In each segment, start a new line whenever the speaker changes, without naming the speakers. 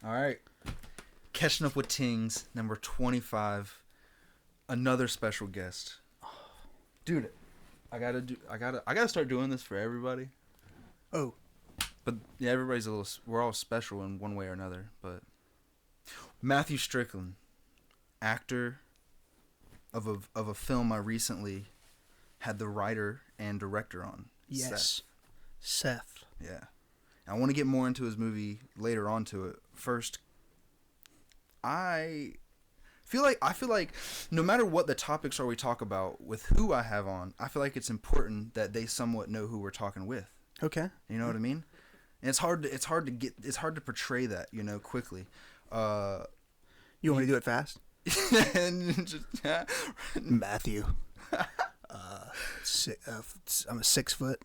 All right. Catching up with Tings, number 25. Another special guest. Dude, I gotta start doing this for everybody.
Oh.
But yeah, we're all special in one way or another. But Matthew Strickland, actor of a film I recently had the writer and director on.
Yes. Seth.
Yeah. I want to get more into his movie later on to it. First, I feel like no matter what the topics are we talk about with who I have on, I feel like it's important that they somewhat know who we're talking with.
Okay.
You know what I mean? And it's hard to portray that, quickly.
You want to do it fast? Matthew. I'm a 6 foot.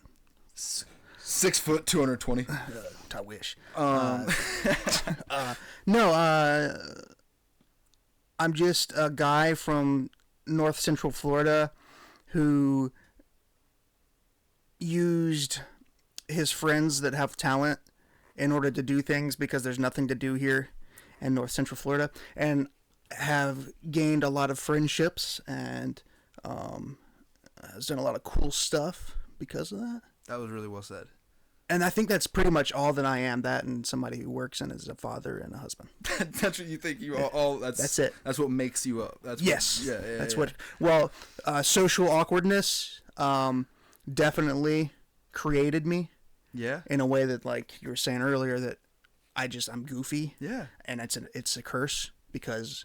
6 foot, 220.
I wish. I'm just a guy from North Central Florida who used his friends that have talent in order to do things because there's nothing to do here in North Central Florida, and have gained a lot of friendships and has done a lot of cool stuff because of that.
That was really well said.
And I think that's pretty much all that I am. That and somebody who works and is a father and a husband.
That's what you think you all. That's it. That's what makes you up.
Yes. What. Well, social awkwardness definitely created me.
Yeah.
In a way that, like you were saying earlier, that I'm goofy.
Yeah.
And it's a curse because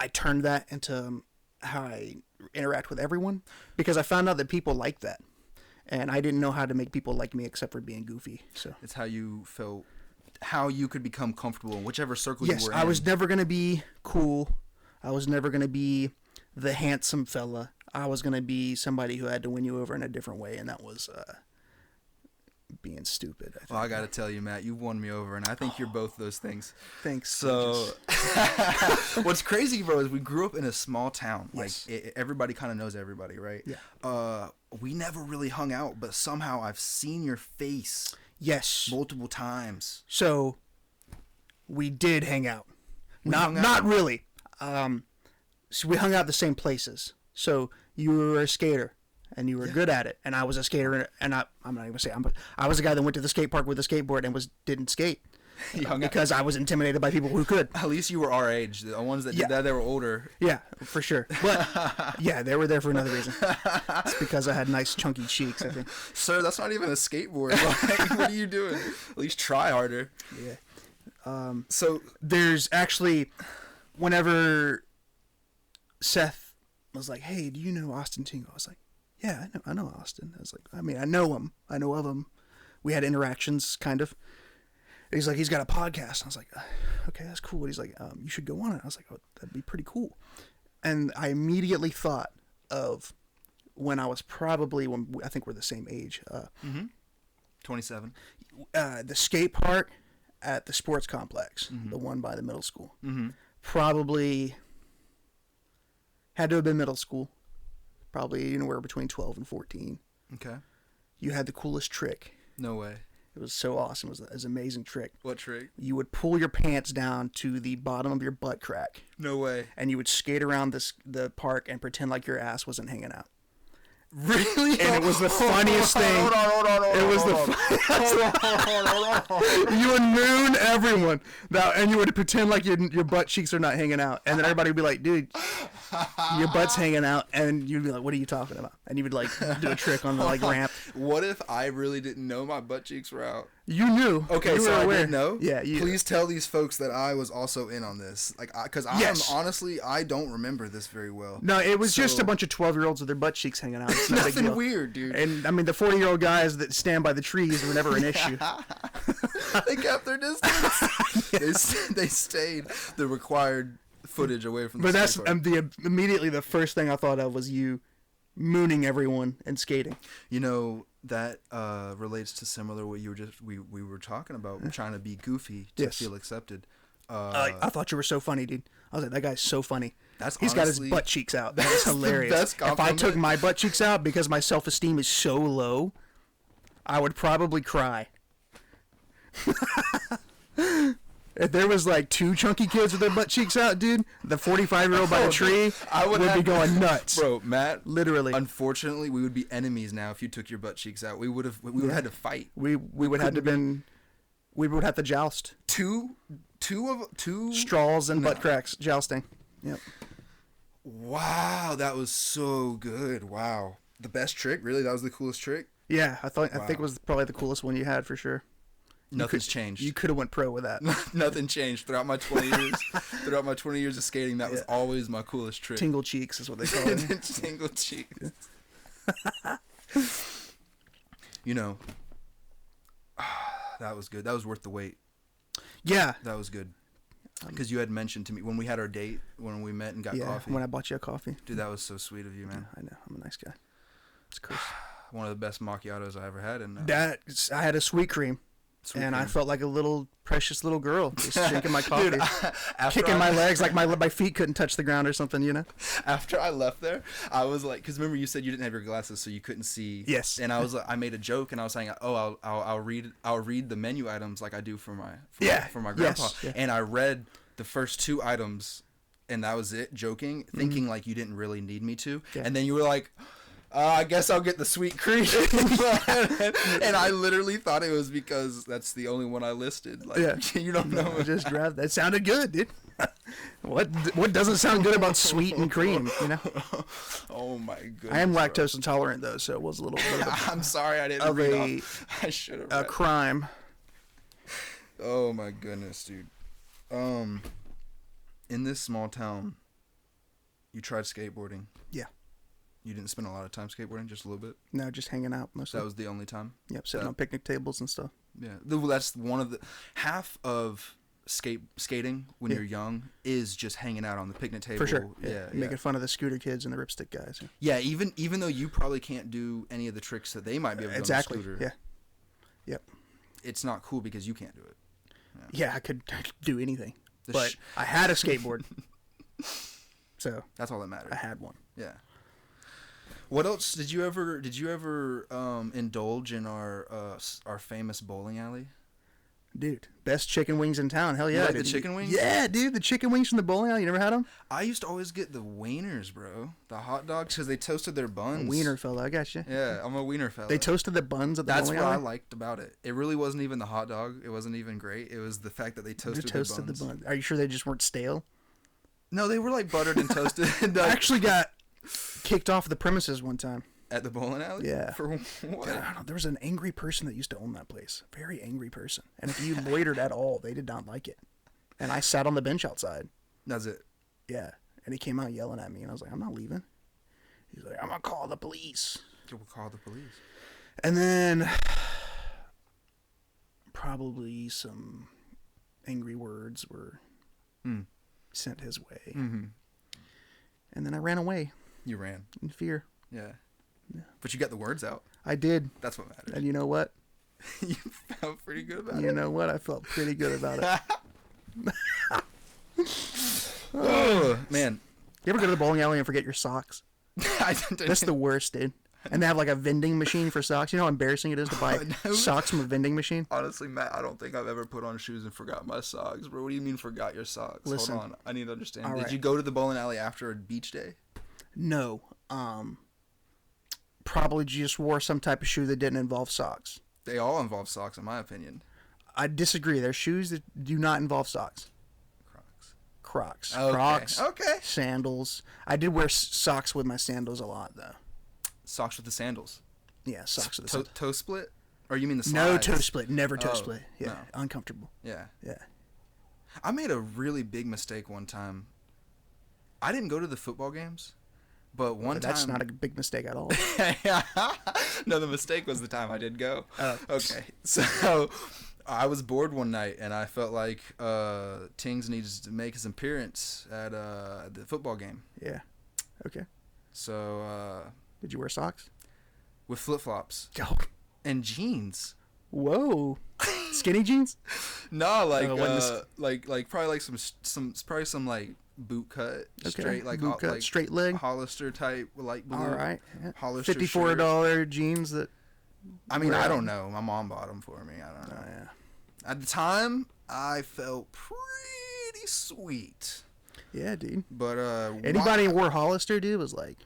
I turned that into how I interact with everyone, because I found out that people like that. And I didn't know how to make people like me except for being goofy. So
it's how you felt, how you could become comfortable in whichever circle you were in.
Yes, I was never going to be cool. I was never going to be the handsome fella. I was going to be somebody who had to win you over in a different way, and that was being stupid, I think.
Well, I got to tell you, Matt, you've won me over, and I think you're both those things.
Thanks.
So what's crazy, bro, is we grew up in a small town.
Yes.
Like, everybody kind of knows everybody, right?
Yeah.
We never really hung out, but somehow I've seen your face.
Yes.
Multiple times.
So we did hang out. Not really. So we hung out the same places. So you were a skater, and you were good at it, and I was a skater, and I'm not even gonna say I was the guy that went to the skate park with a skateboard and didn't skate. Because I was intimidated by people who could.
At least you were our age. The ones that did that, they were older.
Yeah, for sure. But yeah, they were there for another reason. It's because I had nice chunky cheeks, I think.
Sir, that's not even a skateboard. Like, what are you doing? At least try harder.
Yeah.
So
there's actually, whenever Seth was like, "Hey, do you know Austin Tingle?" I was like, "Yeah, I know Austin." I was like, I know him. I know of him. We had interactions, kind of. He's like, he's got a podcast. I was like, okay, that's cool. And he's like, you should go on it. I was like, oh, that'd be pretty cool. And I immediately thought of when I was I think we're the same age.
27.
The skate park at the sports complex, the one by the middle school. Probably had to have been middle school. Probably anywhere between 12 and 14.
Okay.
You had the coolest trick.
No way.
It was so awesome. It was an amazing trick.
What trick?
You would pull your pants down to the bottom of your butt crack.
No way.
And you would skate around the park and pretend like your ass wasn't hanging out.
Really?
And it was the funniest thing. Hold on. It was the funniest. You would moon everyone. And you would pretend like your butt cheeks are not hanging out. And then everybody would be like, dude, your butt's hanging out. And you'd be like, what are you talking about? And you would like do a trick on the like ramp.
What if I really didn't know my butt cheeks were out?
You knew.
Okay,
you
so I didn't know?
Yeah.
Please tell these folks that I was also in on this. Like, because honestly, I don't remember this very well.
No, it was just a bunch of 12-year-olds with their butt cheeks hanging out. It's
nothing weird, dude.
And I mean, the 40-year-old guys that stand by the trees were never an issue.
They kept their distance. Yes. They stayed the required footage away from the skate park.
Immediately the first thing I thought of was you mooning everyone and skating.
You know, that relates to similar what we were talking about, trying to be goofy to feel accepted.
I thought you were so funny, dude. I was like, that guy's so funny.
He's
got his butt cheeks out. That is hilarious.
The best compliment.
If I took my butt cheeks out because my self-esteem is so low, I would probably cry. If there was like 2 chunky kids with their butt cheeks out, dude, the 45-year-old by the tree would be going nuts.
Bro, Matt,
literally.
Unfortunately, we would be enemies now if you took your butt cheeks out. We would have had to fight.
We would have to joust.
Two
Straws and butt cracks jousting. Yep.
Wow, that was so good. Wow. The best trick? Really? That was the coolest trick?
Yeah, I think it was probably the coolest one you had for sure.
Nothing's changed.
You could have went pro with that.
Nothing changed throughout my 20 years. Throughout my 20 years of skating, that was always my coolest trick.
Tingle cheeks is what they call it.
Tingle cheeks. You know, that was good. That was worth the wait.
Yeah.
That was good. Because you had mentioned to me when we had our date, when we met and got coffee.
When I bought you a coffee.
Dude, that was so sweet of you, man.
I know. I'm a nice guy. It's cursed.
One of the best macchiatos I ever had. And
I had a sweet cream. I felt like a little precious little girl just drinking my coffee, dude, kicking my legs like my feet couldn't touch the ground or something, you know.
After I left there, I was like, because remember you said you didn't have your glasses, so you couldn't see.
Yes.
And I was like, I made a joke and I was saying, oh, I'll read the menu items like I do for my grandpa.
Yes. Yeah.
And I read the first 2 items, and that was it. Joking, thinking like you didn't really need me to, and then you were like, I guess I'll get the sweet cream. And I literally thought it was because that's the only one I listed. Like, you don't know.
I just grabbed that. It sounded good, dude. What doesn't sound good about sweet and cream, you know?
Oh my goodness.
I am lactose intolerant though, so it was a little bit of
I'm sorry I didn't read off. I should have.
A crime.
Oh my goodness, dude. In this small town, you tried skateboarding. Yeah. You didn't spend a lot of time skateboarding, just a little bit?
No, just hanging out mostly.
That was the only time?
Yep, sitting on picnic tables and stuff.
Yeah. That's one of the... Half of skating when you're young is just hanging out on the picnic table.
For sure. Yeah. Making fun of the scooter kids and the ripstick guys.
Yeah, even though you probably can't do any of the tricks that they might be able to do on the scooter.
Yeah. Yep.
It's not cool because you can't do it.
Yeah, I could do anything. But I had a skateboard. So
that's all that matters.
I had one.
Yeah. What else did you ever indulge in our famous bowling alley?
Dude, best chicken wings in town. Hell yeah.
You like the chicken wings?
Yeah, dude, the chicken wings from the bowling alley. You never had them?
I used to always get the wieners, bro. The hot dogs, because they toasted their buns.
A wiener fella, I got you.
Yeah, I'm a wiener fella.
They toasted the buns at the bowling alley?
That's what I liked about it. It really wasn't even the hot dog. It wasn't even great. It was the fact that they toasted the buns.
Are you sure they just weren't stale?
No, they were like buttered and toasted.
I actually got kicked off the premises one time.
At the bowling alley?
Yeah.
For what?
Dude, I don't know. There was an angry person that used to own that place. Very angry person. And if you loitered at all, they did not like it. And I sat on the bench outside.
That's it?
Yeah. And he came out yelling at me. And I was like, I'm not leaving. He's like, I'm going to call the police.
We'll call the police.
And then probably some angry words were sent his way.
Mm-hmm.
And then I ran away.
You ran?
In fear.
Yeah. But you got the words out.
I did.
That's what matters.
And you know what?
You felt pretty good about it.
You know what? I felt pretty good about it.
Oh, man.
You ever go to the bowling alley and forget your socks? That's the worst, dude. And they have like a vending machine for socks. You know how embarrassing it is to buy socks from a vending machine?
Honestly, Matt, I don't think I've ever put on shoes and forgot my socks, bro. What do you mean forgot your socks?
Listen,
hold on. I need to understand. Did
right.
you go to the bowling alley after a beach day?
No. Probably just wore some type of shoe that didn't involve socks.
They all involve socks, in my opinion.
I disagree. There's shoes that do not involve socks. Crocs.
Okay.
Crocs.
Okay.
Sandals. I did wear socks with my sandals a lot, though.
Socks with the sandals?
Yeah, socks with the sandals.
Toe split? Or you mean the slides?
No toe split. Never toe split. Yeah, no. Uncomfortable.
Yeah.
Yeah.
I made a really big mistake one time. I didn't go to the football games. But one time...
That's not a big mistake at all.
No, the mistake was the time I did go. Okay. So, I was bored one night, and I felt like Tings needed to make his appearance at the football game.
Yeah. Okay.
So...
did you wear socks?
With flip-flops.
Oh.
And jeans.
Whoa. Skinny jeans?
No, like probably like some like boot cut, straight like
boot cut,
like
straight leg,
Hollister type, like blue.
All right,
yeah. Hollister
$54 jeans that.
I mean, I don't know. My mom bought them for me. I don't know.
Oh, yeah.
At the time, I felt pretty sweet.
Yeah, dude.
But
Anybody who wore Hollister, dude, was like,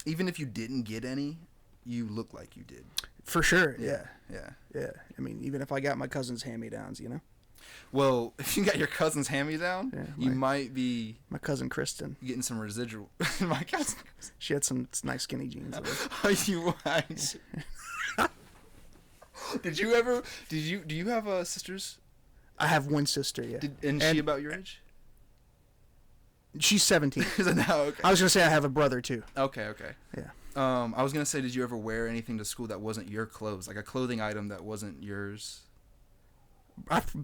even if you didn't get any, you look like you did.
for sure. Yeah.
Yeah.
Yeah. I mean, even if I got my cousin's hand-me-downs, you know?
Well, if you got your cousin's hand-me-down,
Yeah,
you might be
My cousin Kristen.
getting some residual. My cousin.
She had some nice skinny jeans.
Are you right? Did you ever? Do you have sisters?
I have one sister, yeah.
And she about your age?
She's 17.
No, okay.
I was going to say I have a brother, too.
Okay.
Yeah.
I was gonna say, did you ever wear anything to school that wasn't your clothes, like a clothing item that wasn't yours?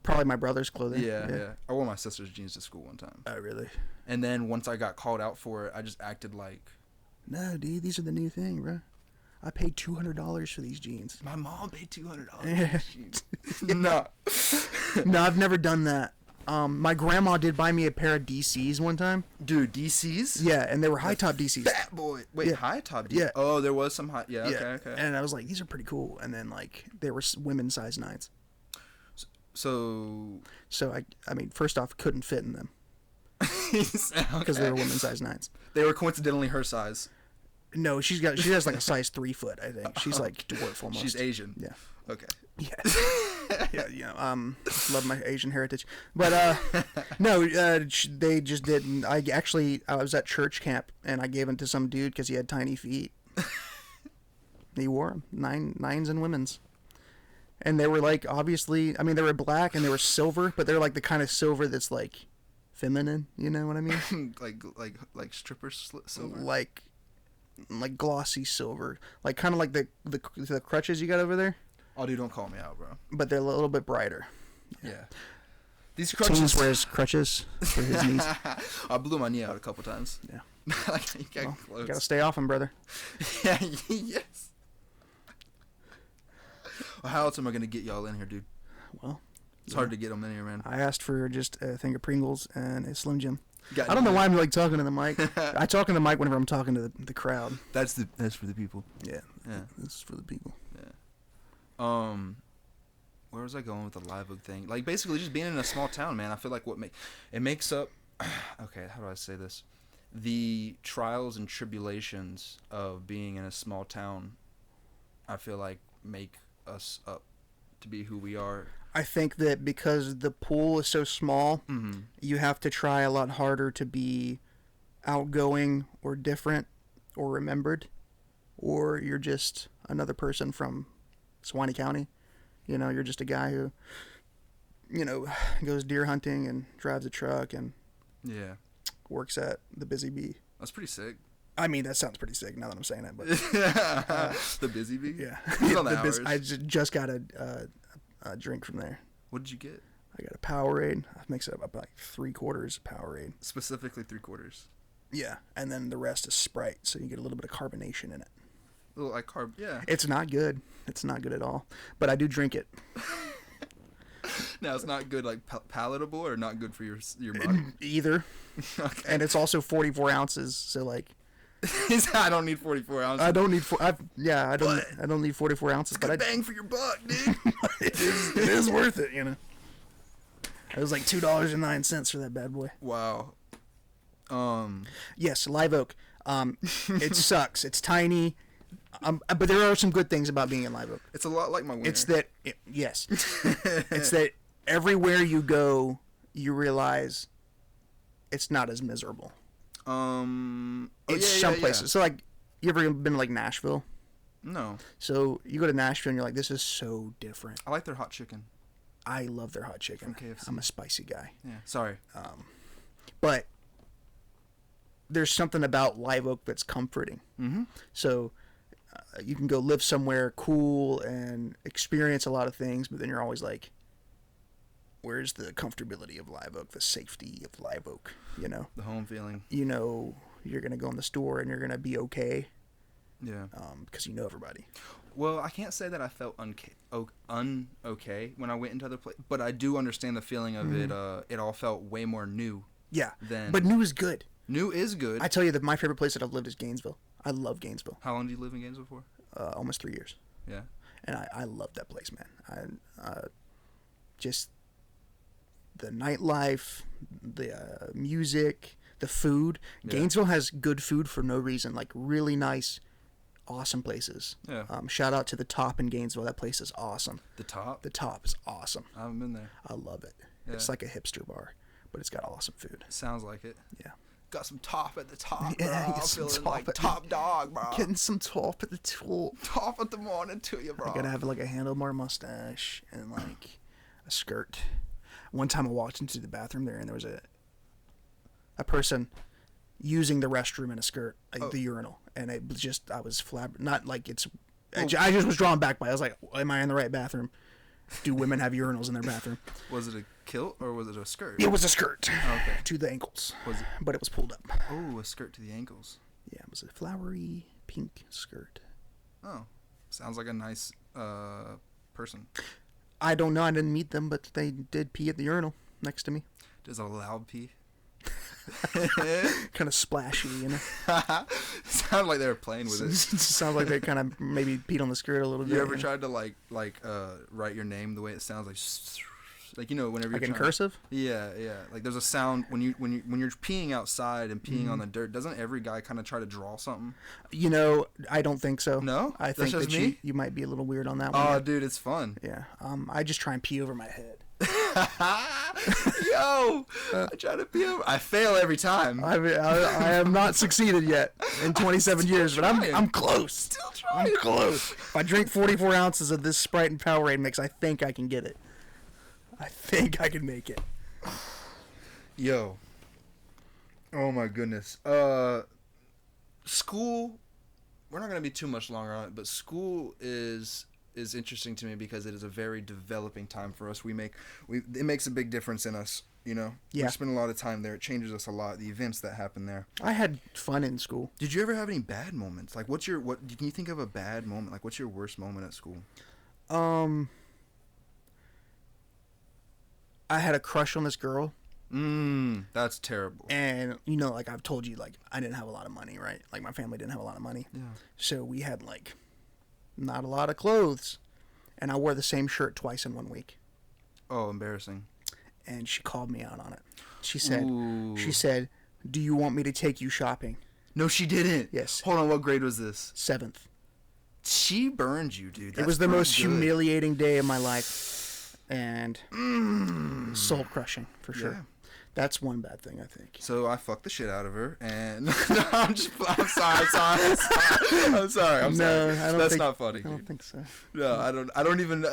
Probably my brother's clothing.
Yeah. I wore my sister's jeans to school one time.
Oh, really?
And then once I got called out for it, I just acted like,
No, dude, these are the new thing, bro. I paid $200 for these jeans.
my mom paid $200.
Yeah.
No.
No, I've never done that. My grandma did buy me a pair of DCs one time.
Dude, DCs?
Yeah, and they were high top DCs.
Fat boy. Wait,
Yeah.
high top DCs?
Yeah.
Oh, there was some high. Yeah, okay.
And I was like, these are pretty cool. And then, like, they were women's size 9s.
So
I mean, first off, couldn't fit in them because
okay.
they were women's size 9s.
They were coincidentally her size.
No, she has like a size 3 foot, I think. She's like dwarf almost.
She's Asian.
Yeah.
Okay.
Yeah. Yeah, you know, love my Asian heritage. But no, they just didn't. I was at church camp and I gave them to some dude because he had tiny feet. He wore them, nines and women's. And they were like, obviously, I mean, they were black and they were silver, but they're like the kind of silver that's like feminine. You know what I mean?
like stripper silver.
Like glossy silver, like kind of like the crutches you got over there.
Oh, dude, don't call me out, bro.
But they're a little bit brighter.
Yeah. These
Teens
crutches.
wears crutches for his knees.
I blew my knee out a couple times.
Yeah.
You got
Well,
close.
you gotta stay off him, brother.
Yeah. Yes. Well, how else am I gonna get y'all in here, dude?
Well,
It's hard to get them in here, man.
I asked for just a thing of Pringles and a Slim Jim.
Got
I don't know
any-
why I'm like talking to the mic. I talk in the mic whenever I'm talking to the crowd.
That's for the people.
Yeah.
Yeah.
This is for the people.
Where was I going with the live oak thing? Like, basically just being in a small town, man. I feel like it makes up. Okay, how do I say this? The trials and tribulations of being in a small town, I feel like make us up to be who we are.
I think that because the pool is so small, you have to try a lot harder to be outgoing or different or remembered, or you're just another person from Suwannee County. You know, you're just a guy who, you know, goes deer hunting and drives a truck and
Yeah.
works at the Busy Bee.
That's pretty sick.
I mean, that sounds pretty sick now that I'm saying it, but
The Busy Bee?
yeah.
He's on the
The
hours.
I just got a drink from there.
What did you get?
I got a Powerade. I mix it up about like 3/4 Powerade.
Specifically 3/4.
Yeah, and then the rest is Sprite, so you get a little bit of carbonation in it.
A little like carb. Yeah.
It's not good. It's not good at all. But I do drink it.
Now, it's not good, like palatable, or not good for your body.
Either.
Okay.
And it's also 44 ounces, so like
I don't need 44 ounces.
I don't need I don't need 44 ounces,
Good
but
bang for your buck, dude.
it is worth it, you know. It was like $2.09 for that bad boy.
Wow.
Yes, Live Oak. It sucks. It's tiny. But there are some good things about being in Live Oak.
It's a lot like my winter.
It's that yes. It's that everywhere you go, you realize it's not as miserable. It's some places. So like, you ever been to like Nashville?
No.
So you go to Nashville and you're like, this is so different.
I like their hot chicken.
I love their hot chicken.
From KFC.
I'm a spicy guy.
Yeah. Sorry.
But there's something about Live Oak that's comforting.
Mm-hmm.
So you can go live somewhere cool and experience a lot of things, but then you're always like, where's the comfortability of Live Oak, the safety of Live Oak, you know?
The home feeling.
You know you're going to go in the store and you're going to be okay.
Yeah.
Because you know everybody.
Well, I can't say that I felt okay when I went into other places, but I do understand the feeling of it. It all felt way more new.
Yeah,
Then
but new is good.
New is good.
I tell you that my favorite place that I've lived is Gainesville. I love Gainesville.
How long did you live in Gainesville for?
Almost 3 years.
Yeah.
And I love that place, man. I just the nightlife, the music, the food.
Yeah.
Gainesville has good food for no reason, like really nice, awesome places.
Yeah.
Shout out to the Top in Gainesville. That place is awesome.
The Top?
The Top is awesome.
I haven't been there.
I love it.
Yeah.
It's like a hipster bar, but it's got awesome food.
Sounds like it.
Yeah.
Got some top at the top,
Yeah,
bro.
get some
Feeling
top
like
at-
top dog, bro.
Getting some top at the top.
Top of the morning to you, bro.
I gotta have like a handlebar mustache and like a skirt. One time I walked into the bathroom there and there was a person using the restroom in a skirt, like the urinal, and it was just I was not like it's. I just was drawn back by. I was like, "Am I in the right bathroom? Do women have urinals in their bathroom?"
Was it a kilt or was it a skirt?
It was a skirt
Okay.
to the ankles,
Was it?
but it was pulled up.
Oh, a skirt to the ankles.
Yeah, it was a flowery pink skirt.
Oh, sounds like a nice person.
I don't know. I didn't meet them, but they did pee at the urinal next to me.
Does a loud pee?
Kind of splashy, you know.
Sounded like they were playing with it.
Sounds like they kind of maybe peed on the skirt a little bit.
You ever
know?
tried to like write your name the way it sounds like you know whenever
Like
you're
in
trying
cursive?
Yeah. Like there's a sound when you're peeing outside and peeing on the dirt. Doesn't every guy kind of try to draw something?
You know, I don't think so.
No?
I
That's
think
just
that
me?
you might be a little weird on that one.
Oh,
yeah.
dude, it's fun.
Yeah. I just try and pee over my head.
Yo, I try to pee over. I fail every time.
I have not succeeded yet in 27 years, but
trying.
I'm close.
Still trying.
I'm close. If I drink 44 ounces of this Sprite and Powerade mix, I think I can get it. I think I can make it.
Yo. Oh my goodness. School. We're not gonna be too much longer on it, but school is interesting to me because it is a very developing time for us. It makes a big difference in us. You know.
Yeah.
We spend a lot of time there. It changes us a lot. The events that happen there.
I had fun in school.
Did you ever have any bad moments? Like, can you think of a bad moment? Like, what's your worst moment at school?
I had a crush on this girl.
That's terrible.
And, you know, like I've told you, like, I didn't have a lot of money, right? Like, my family didn't have a lot of money.
Yeah.
So we had, like, not a lot of clothes. And I wore the same shirt twice in 1 week.
Oh, embarrassing.
And she called me out on it. She said,
Ooh.
"Do you want me to take you shopping?"
No, she didn't.
Yes.
Hold on, what grade was this?
7th.
She burned you, dude.
It was the
That's
most
pretty good.
humiliating day of my life. And soul crushing, for sure.
Yeah.
That's one bad thing, I think.
So I fucked the shit out of her, and I'm sorry. I'm sorry.
No, I don't
That's
think-
not funny.
I don't
Dude.
think so.
No, I don't even.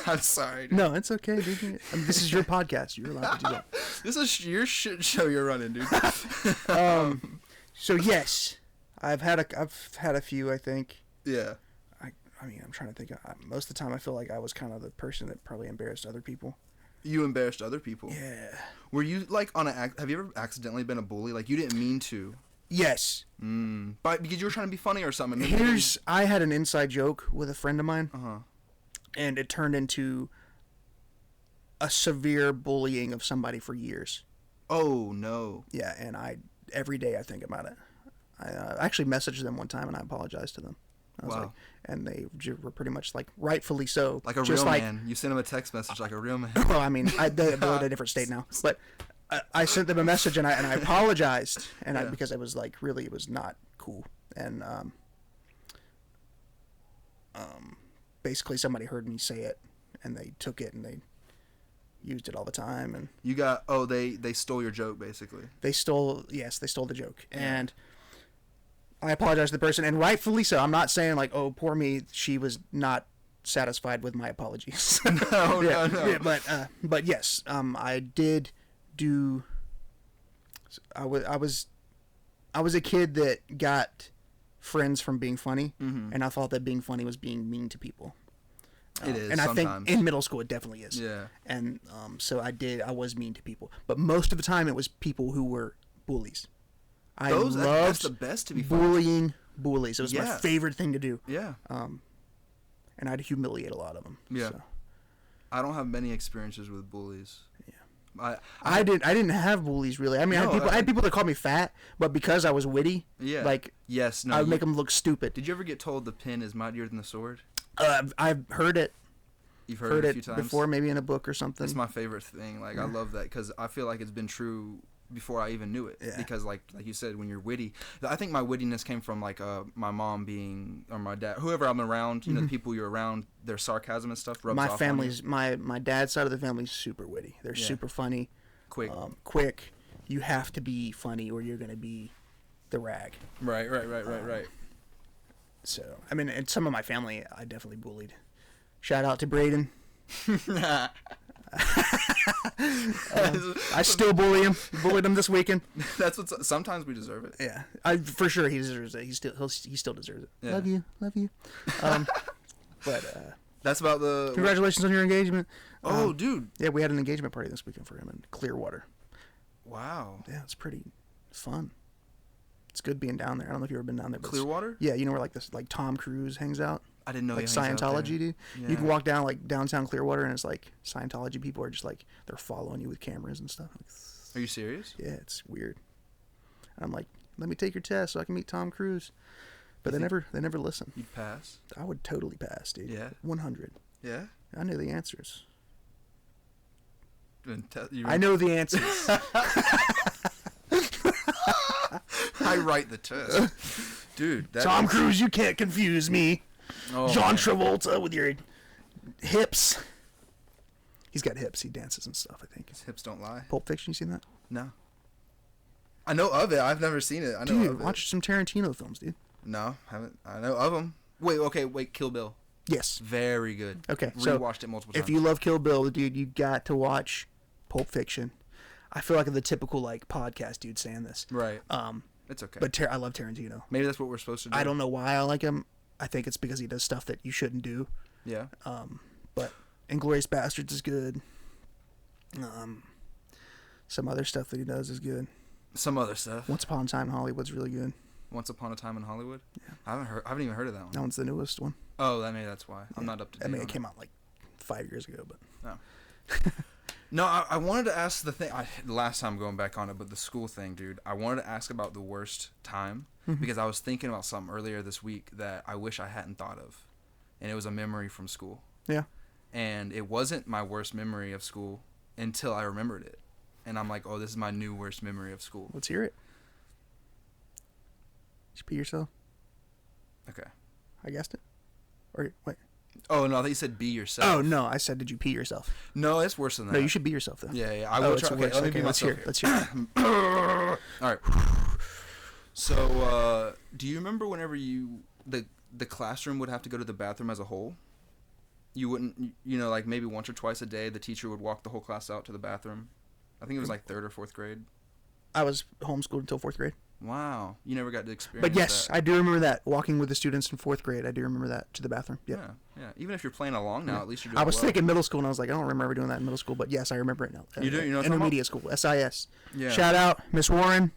I'm sorry. Dude.
No, it's okay, dude. I mean, this is your podcast. You're allowed to do that.
This is your shit show you're running, dude.
So yes, I've had a few. I think.
Yeah.
I mean, I'm trying to think. Most of the time, I feel like I was kind of the person that probably embarrassed other people.
You embarrassed other people.
Yeah.
Were you like have you ever accidentally been a bully? Like you didn't mean to.
Yes.
But because you were trying to be funny or something.
I had an inside joke with a friend of mine,
Uh-huh.
and it turned into a severe bullying of somebody for years.
Oh no.
Yeah, and every day I think about it. I actually messaged them one time and I apologized to them. I was
Wow.
like, and they were pretty much like, rightfully so.
Like a
just
real
like,
man. You sent him a text message like a real man.
Well, I mean, they're in a different state now, but I sent them a message and I apologized, and
Yeah.
because it was like really, it was not cool, and basically somebody heard me say it, and they took it and they used it all the time, and
You got they stole your joke basically.
they stole the joke, and I apologized to the person, and rightfully so. I'm not saying like, oh, poor me, she was not satisfied with my apologies.
No.
Yeah, but yes, I did do. I was a kid that got friends from being funny, and I thought that being funny was being mean to people.
It is
and I
sometimes.
think in middle school it definitely is.
Yeah.
And so I was mean to people, but most of the time it was people who were bullies. I
That's
loved
the best to be funny.
bullying bullies. It was my
Yeah.
favorite thing to do.
Yeah.
And I'd humiliate a lot of them.
Yeah.
So.
I don't have many experiences with bullies.
Yeah. I didn't have bullies really. I mean,
No,
I had people that called me fat, but because I was witty,
Yeah.
like
Yes. No.
I would make them look stupid.
Did you ever get told the pen is mightier than the sword?
I've heard it.
You've heard it a few times
before, maybe in a book or something.
It's my favorite thing. Like, I love that because I feel like it's been true before I even knew it.
Yeah.
Because like you said, when you're witty, I think my wittiness came from like my mom being, or my dad, whoever I'm around. You know, the people you're around, their sarcasm and stuff rubs
My
off
family's
on you.
my dad's side of the family's super witty. They're super funny,
Quick.
Quick. You have to be funny or you're gonna be the rag.
Right.
So I mean, and some of my family I definitely bullied. Shout out to Braden. I still bully him. Bullied him this weekend.
That's what. Sometimes we deserve it.
Yeah, for sure he deserves it. He still deserves it.
Yeah.
Love you. But
that's about the.
Congratulations on your engagement.
Oh, dude.
Yeah, we had an engagement party this weekend for him in Clearwater.
Wow.
Yeah, it's pretty fun. It's good being down there. I don't know if you've ever been down there. But
Clearwater?
Yeah, you know where like Tom Cruise hangs out.
I didn't know.
Like
he hangs out there.
Scientology, dude.
Yeah.
You can walk down like downtown Clearwater, and it's like Scientology people are just like they're following you with cameras and stuff.
Are you serious?
Yeah, it's weird. And I'm like, let me take your test so I can meet Tom Cruise. But they never listen.
You'd pass.
I would totally pass, dude.
Yeah.
100.
Yeah.
I know the answers.
You
I know the answers.
I write the test, dude.
Tom Cruise, you can't confuse me.
Oh,
John
man.
Travolta with your hips. He's got hips. He dances and stuff, I think.
His hips don't lie.
Pulp Fiction, you seen that?
No. I know of it. I've never seen it. I know
Dude,
of it.
watch some Tarantino films, dude.
No, haven't. I know of them. Wait. Kill Bill.
Yes.
Very good.
Okay, so
Rewatched it multiple times.
if you love Kill Bill, dude, you got to watch Pulp Fiction. I feel like I'm the typical like podcast dude saying this.
Right. It's okay.
But I love Tarantino.
Maybe that's what we're supposed to do.
I don't know why I like him. I think it's because he does stuff that you shouldn't do.
Yeah.
But Inglourious Bastards is good. Some other stuff that he does is good.
Some other stuff.
Once Upon a Time in Hollywood's really good.
Once Upon a Time in Hollywood. Yeah. I haven't even heard of that one.
That one's the newest one.
Oh, maybe that's why. I'm not up to date.
I mean,
on
it came out like 5 years ago, but
No. No, I wanted to ask the thing. Last time going back on it, but the school thing, dude. I wanted to ask about the worst time because I was thinking about something earlier this week that I wish I hadn't thought of, and it was a memory from school.
yeah.
And it wasn't my worst memory of school until I remembered it, and I'm like, oh, this is my new worst memory of school.
Let's hear it. Did you pee yourself?
Okay.
I guessed it. Or wait.
Oh no, I thought you said be yourself.
Oh no, I said did you pee yourself?
No, it's worse than that.
No, you should be yourself though.
Yeah. I will try. Okay, let me be
let's
myself
hear it.
here.
Let's hear it.
All right. So, do you remember whenever the classroom would have to go to the bathroom as a whole? You wouldn't, like maybe once or twice a day, the teacher would walk the whole class out to the bathroom. I think it was like 3rd or 4th grade.
I was homeschooled until 4th grade.
Wow, you never got to experience.
But yes,
that.
I do remember that walking with the students in 4th grade. I do remember that to the bathroom. Yep.
Yeah. Even if you're playing along now, at least you're doing
I was
well.
thinking middle school, and I was like, I don't remember doing that in middle school, but yes, I remember it now.
You do? You know what I'm talking
Intermediate school, SIS.
Yeah.
Shout out, Miss Warren.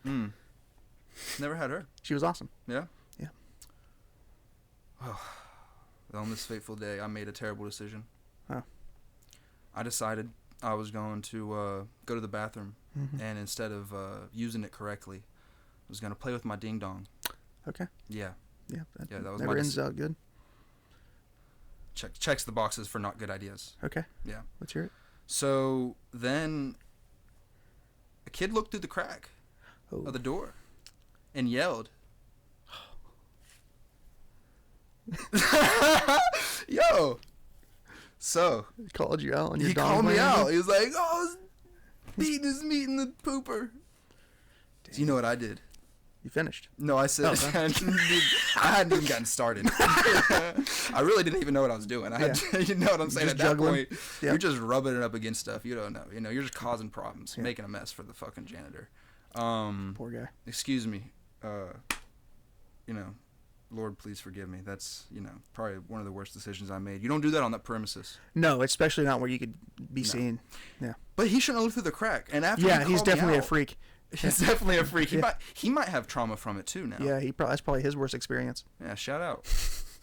Never had her.
She was awesome.
Yeah.
Yeah.
On this fateful day, I made a terrible decision.
Huh.
I decided I was going to go to the bathroom, and instead of using it correctly, I was going to play with my ding dong.
Okay.
Yeah.
Yeah.
That was
never
my
ends out good.
Checks the boxes for not good ideas.
Okay.
Yeah.
Let's hear it.
So then a kid looked through the crack of the door and yelled, yo. So
He called you out on your
he
dong
called me
playing
out.
game?
He was like, oh, I was beating his meat in the pooper. So you know what I did?
You finished.
No, I said I hadn't even gotten started. I really didn't even know what I was doing. You know what I'm saying?
Just
At that
juggling.
point,
Yeah.
you're just rubbing it up against stuff. You don't know. You're just causing problems, making a mess for the fucking janitor.
Poor guy.
Excuse me. Lord, please forgive me. That's, probably one of the worst decisions I made. You don't do that on that premises.
No, especially not where you could be seen. Yeah.
But he shouldn't have looked through the crack. And after
Yeah,
he
he's
called me
definitely a
out-
freak.
He's definitely a freak.
Yeah.
He might have trauma from it too now.
Yeah, that's probably his worst experience.
Yeah, shout out.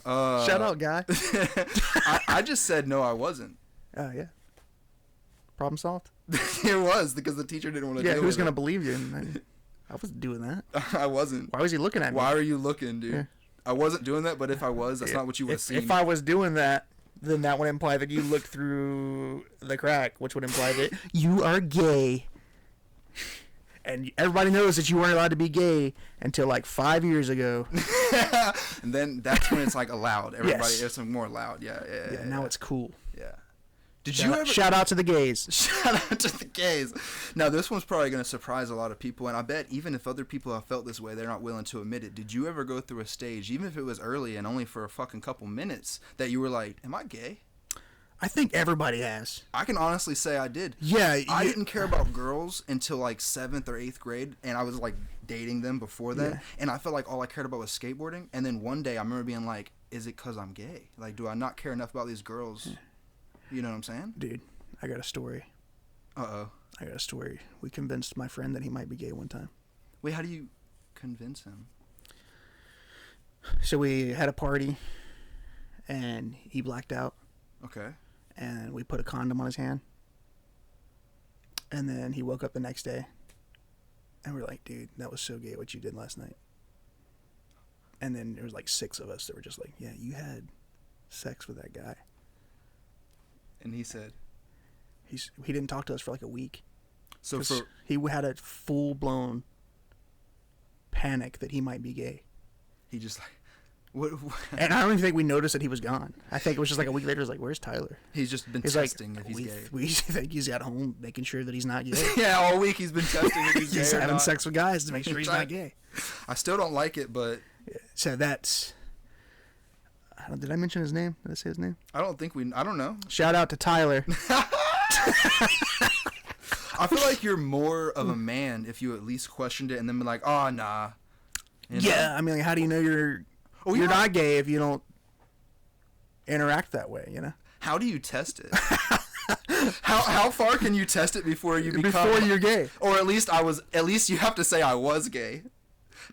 Shout out, guy.
I just said no, I wasn't.
Oh, yeah. Problem solved?
It was because the teacher didn't want to.
Yeah,
deal
who's
with
going to
it.
believe you? I wasn't doing that.
I wasn't.
Why was he looking at me?
Why are you looking, dude?
Yeah.
I wasn't doing that, but if I was, that's not what you would have seen.
If I was doing that, then that would imply that you looked through the crack, which would imply that you are gay. And everybody knows that you weren't allowed to be gay until like 5 years ago.
And then that's when it's like allowed. Everybody,
Yes.
it's more allowed. Yeah.
Now it's cool.
Yeah. Did you ever
Shout out to the gays?
Shout out to the gays. Now, this one's probably going to surprise a lot of people, and I bet even if other people have felt this way, they're not willing to admit it. Did you ever go through a stage, even if it was early and only for a fucking couple minutes, that you were like, am I gay?
I think everybody has.
I can honestly say I did.
Yeah.
I didn't care about girls until like 7th or 8th grade, and I was like dating them before that,
Yeah.
and I felt like all I cared about was skateboarding, and then one day I remember being like, is it because I'm gay? Like, do I not care enough about these girls? You know what I'm saying?
Dude, I got a story.
Uh-oh.
I got a story. We convinced my friend that he might be gay one time.
Wait, how do you convince him?
So we had a party, and he blacked out,
Okay.
and we put a condom on his hand. And then he woke up the next day, and we're like, dude, that was so gay what you did last night. And then there was like 6 of us that were just like, yeah, you had sex with that guy.
And he said,
He didn't talk to us for like a week.
so
'Cause
for
he had a full-blown panic that he might be gay.
he just like what
And I don't even think we noticed that he was gone. I think it was just like a week later. It was like, where's Tyler?
he's just been
He's
testing
like,
if he's gay.
we think he's at home making sure that he's not gay.
Yeah, all week he's been testing if he's gay.
He's
or
having
not.
sex with guys to make sure he's not gay.
I still don't like it, but
So that's... did I mention his name? Did I say his name?
I don't know.
Shout out to Tyler.
I feel like you're more of a man if you at least questioned it and then be like, oh, nah. You know?
Yeah, I mean, like, how do you know you're not gay if you don't interact that way, you know?
How do you test it? how far can you test it before you become...
Before you're gay.
Or at least you have to say I was gay.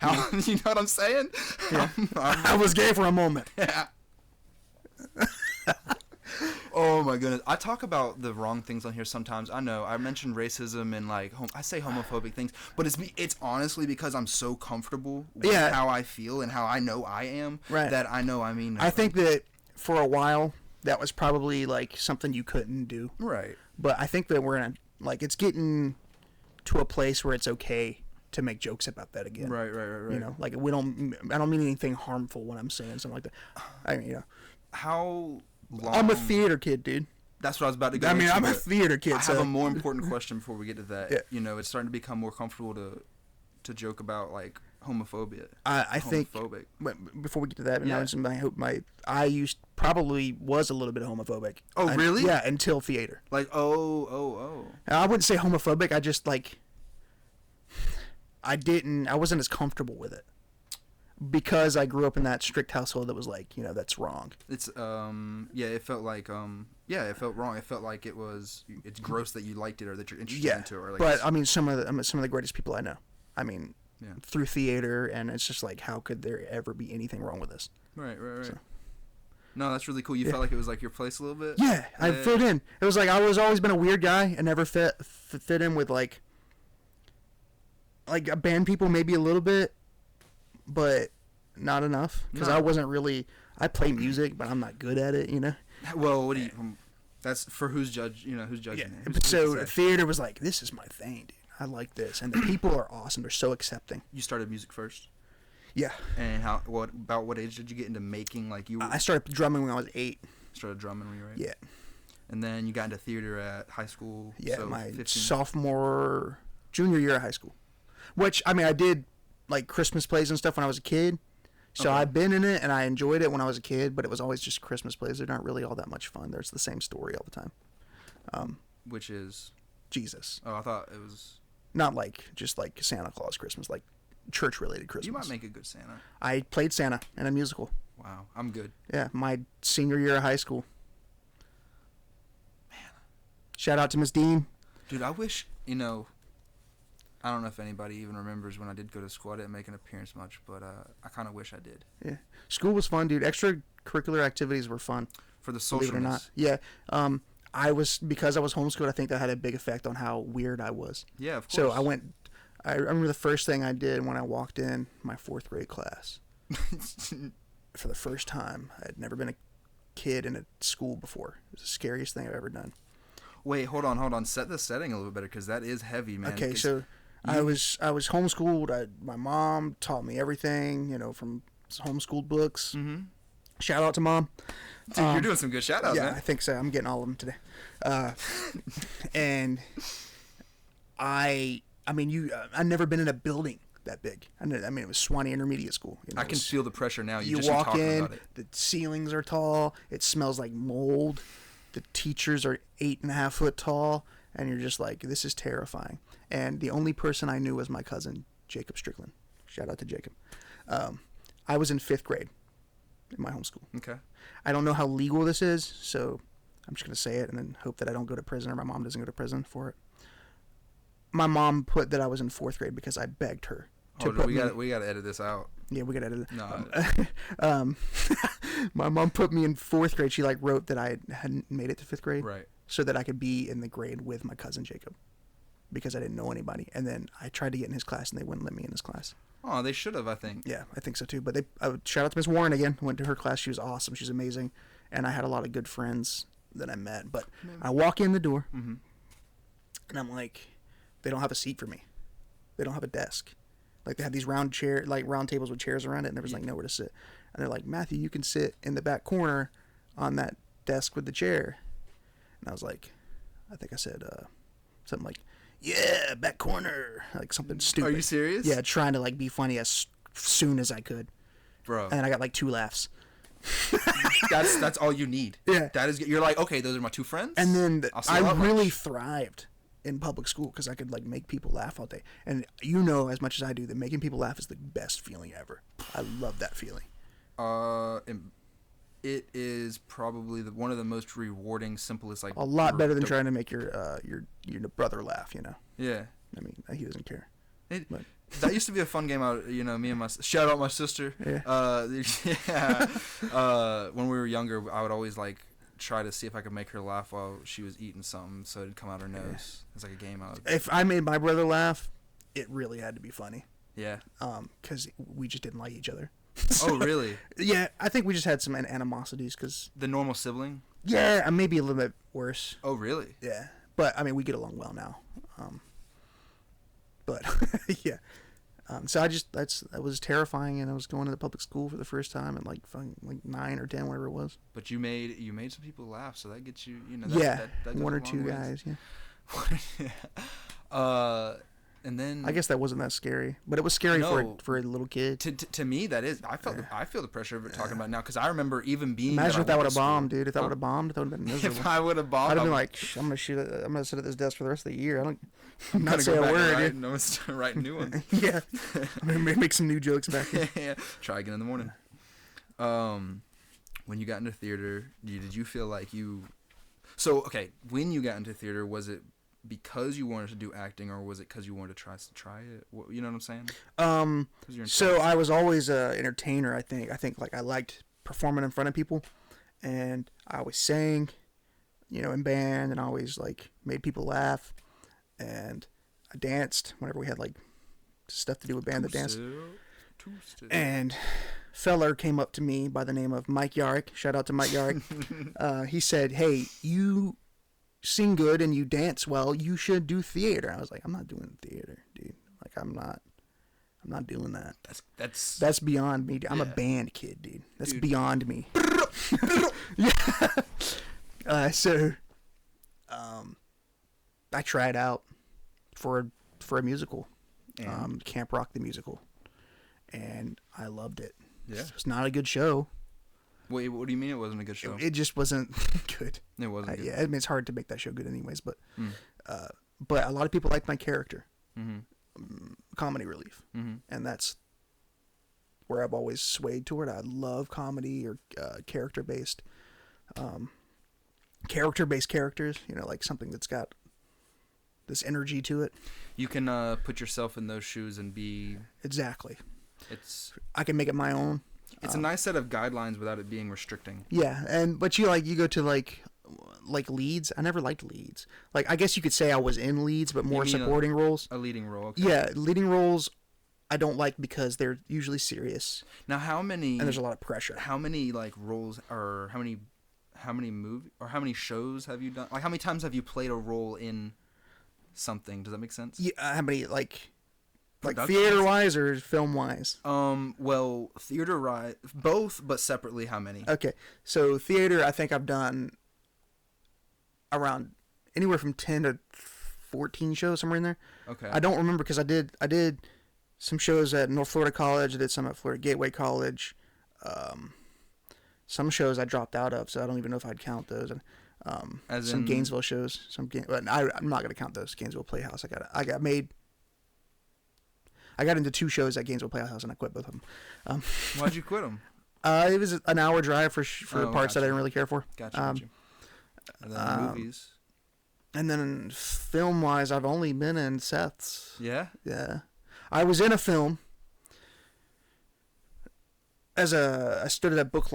How, you know what I'm saying?
Yeah. I was gay for a moment.
Yeah. Oh my goodness, I talk about the wrong things on here sometimes. I know I mentioned racism and like I say homophobic things, but it's honestly because I'm so comfortable with how I feel and how I know I am that I know I mean.
I think that for a while that was probably like something you couldn't do.
Right.
But I think that we're in a, like, it's getting to a place where it's okay to make jokes about that again.
Right.
You know, like I don't mean anything harmful when I'm saying something like that. I mean, you know,
how long?
I'm a theater kid, dude.
That's what I was about to go.
I mean,
into,
I'm a theater kid.
I have a more important question before we get to that.
Yeah.
You know, it's starting to become more comfortable to joke about like homophobia.
I think. But before we get to that, I probably was a little bit homophobic.
Oh, really?
Yeah, until theater.
Like oh.
I wouldn't say homophobic. I just like. I wasn't as comfortable with it because I grew up in that strict household that was like, you know, that's wrong.
It's it felt like it felt wrong. It felt like it's gross that you liked it or that you're interested into it. Or like
but I mean, some of the greatest people I know. I mean, through theater, and it's just like, how could there ever be anything wrong with this?
Right.
So.
No, that's really cool. You felt like it was like your place a little bit.
Yeah, I fit in. It was like I was always been a weird guy and never fit in with like band people maybe a little bit, but not enough because I wasn't really. I play music, but I'm not good at it. You know.
Well, what do you? That's for who's judging. You know, who's judging.
Yeah. So theater was like, this is my thing, dude. I like this, and the people are awesome. They're so accepting.
You started music first.
Yeah.
And what age did you get into making
I started drumming when I was 8.
Started drumming when you were 8.
Yeah.
And then you got into theater at high school.
Yeah,
so
my
15.
junior year of high school. Which, I mean, I did like Christmas plays and stuff when I was a kid. So I've been in it and I enjoyed it when I was a kid, but it was always just Christmas plays. They're not really all that much fun. There's the same story all the time.
Which is?
Jesus.
Oh, I thought it was.
Not like just like Santa Claus Christmas, like church-related Christmas.
You might make a good Santa.
I played Santa in a musical.
Wow, I'm good.
Yeah, my senior year of high school.
Man.
Shout out to Miss Dean.
Dude, I wish, I don't know if anybody even remembers when I did go to school. I didn't make an appearance much, but I kind of wish I did.
Yeah. School was fun, dude. Extracurricular activities were fun.
For the socialness.
Believe it or not. Yeah. Because I was homeschooled, I think that had a big effect on how weird I was.
Yeah, of course.
So I remember the first thing I did when I walked in my 4th grade class. For the first time, I had never been kid in a school before. It was the scariest thing I've ever done.
Wait, hold on. Set the setting a little bit better because that is heavy, man.
Okay, so I was homeschooled. My mom taught me everything, from homeschooled books.
Mm-hmm.
Shout out to Mom.
Dude, you're doing some good shout outs,
yeah,
man.
I think so. I'm getting all of them today. And I never been in a building that big. It was Swanee Intermediate School.
I can feel the pressure now.
You
just
walk
talking
in,
about it.
the ceilings are tall. It smells like mold. The teachers are 8.5 foot tall, and you're just like, this is terrifying. And the only person I knew was my cousin, Jacob Strickland. Shout out to Jacob. I was in 5th grade in my homeschool.
Okay.
I don't know how legal this is, so I'm just going to say it and then hope that I don't go to prison or my mom doesn't go to prison for it. My mom put that I was in 4th grade because I begged her to put me.
We got to edit this out.
Yeah, we got to edit it.
No.
My mom put me in 4th grade. She wrote that I hadn't made it to 5th grade.
Right.
So that I could be in the grade with my cousin Jacob because I didn't know anybody. And then I tried to get in his class and they wouldn't let me in his class.
Oh, they should have, I think.
Yeah, I think so too. But I would shout out to Miss Warren again. Went to her class. She was awesome. She's amazing. And I had a lot of good friends that I met. But I walk in the door and I'm like, they don't have a seat for me. They don't have a desk. Like they have these round tables with chairs around it, and there was nowhere to sit. And they're like, Matthew, you can sit in the back corner on that desk with the chair. And I was like, I think I said something like, yeah, back corner, like something stupid.
Are you serious?
Yeah, trying to be funny as soon as I could.
Bro.
And then I got 2 laughs.
That's all you need.
Yeah.
You're like, okay, those are my 2 friends.
And then I
really
really thrived in public school because I could make people laugh all day. And as much as I do that making people laugh is the best feeling ever. I love that feeling.
It is probably one of the most rewarding, simplest
a lot better than trying to make your brother laugh.
Yeah.
I mean, he doesn't care.
That used to be a fun game. Me and shout out my sister.
Yeah.
When we were younger, I would always try to see if I could make her laugh while she was eating something, so it'd come out her nose. It's like a game.
If I made my brother laugh, it really had to be funny.
Yeah.
Because we just didn't like each other.
Oh, really?
Yeah, I think we just had some animosities because
the normal sibling.
Yeah, maybe a little bit worse.
Oh, really?
Yeah, but we get along well now. But yeah. So that was terrifying, and I was going to the public school for the first time at 9 or 10, whatever it was.
But you made some people laugh, so that gets you. That
1 or 2 guys.
Yeah. And then
I guess that wasn't that scary, but it was scary for a little kid.
To me, that is. I feel the pressure of it talking about it now because I remember even being.
Imagine if that would have bombed, dude. If that would have bombed, that would have been miserable.
If I would have bombed,
I'd have been like, I'm gonna sit at this desk for the rest of the year. I'm not
gonna
say a word.
I'm gonna start writing new ones.
Yeah, I'm gonna make some new jokes back here.
Yeah. Try again in the morning. When you got into theater, did you feel like you? So okay, when you got into theater, was it because you wanted to do acting, or was it because you wanted to try it? You know what I'm saying?
So I was always an entertainer. I think I liked performing in front of people, and I always sang, in band, and I always made people laugh, and I danced whenever we had stuff to do with band that danced. And feller came up to me by the name of Mike Yarrick. Shout out to Mike Yarrick. He said, "Hey, you sing good and you dance well, you should do theater." I was like, I'm not doing theater, dude. I'm not doing that. That's beyond me, dude. I'm a band kid, dude. That's beyond me. Yeah. So I tried out for a musical, Camp Rock the musical, and I loved it.
Yeah.
It was not a good show.
Wait, what do you mean it wasn't a good show?
It just wasn't good.
It wasn't good.
Yeah, it's hard to make that show good anyways, but a lot of people liked my character. Comedy relief. And that's where I've always swayed toward. I love comedy or character-based characters, something that's got this energy to it.
You can put yourself in those shoes and be...
Exactly.
I
can make it my own.
It's a nice set of guidelines without it being restricting.
Yeah, but you go to leads. I never liked leads. I guess you could say I was in leads, but more supporting roles.
A leading role. Okay.
Yeah, leading roles I don't like because they're usually serious.
Now, how many?
And there's a lot of pressure.
How many roles or how many how many shows have you done? Like, how many times have you played a role in something? Does that make sense?
Yeah, how many like
Productions?
theater wise or film wise?
Well, theater both, but separately. How many?
Okay, so theater, I think I've done around anywhere from 10 to 14 shows, somewhere in there.
Okay.
I don't remember because I did some shows at North Florida College. I did some at Florida Gateway College. Some shows I dropped out of, so I don't even know if I'd count those. And some Gainesville shows. But I'm not gonna count those. Gainesville Playhouse. I got into 2 shows at Gainesville Playhouse and I quit both of them.
Why'd you quit them?
It was an hour drive for parts that I didn't really care for.
Gotcha. And then movies.
And then film wise, I've only been in Seth's.
Yeah.
Yeah, I was in a film. I stood at a book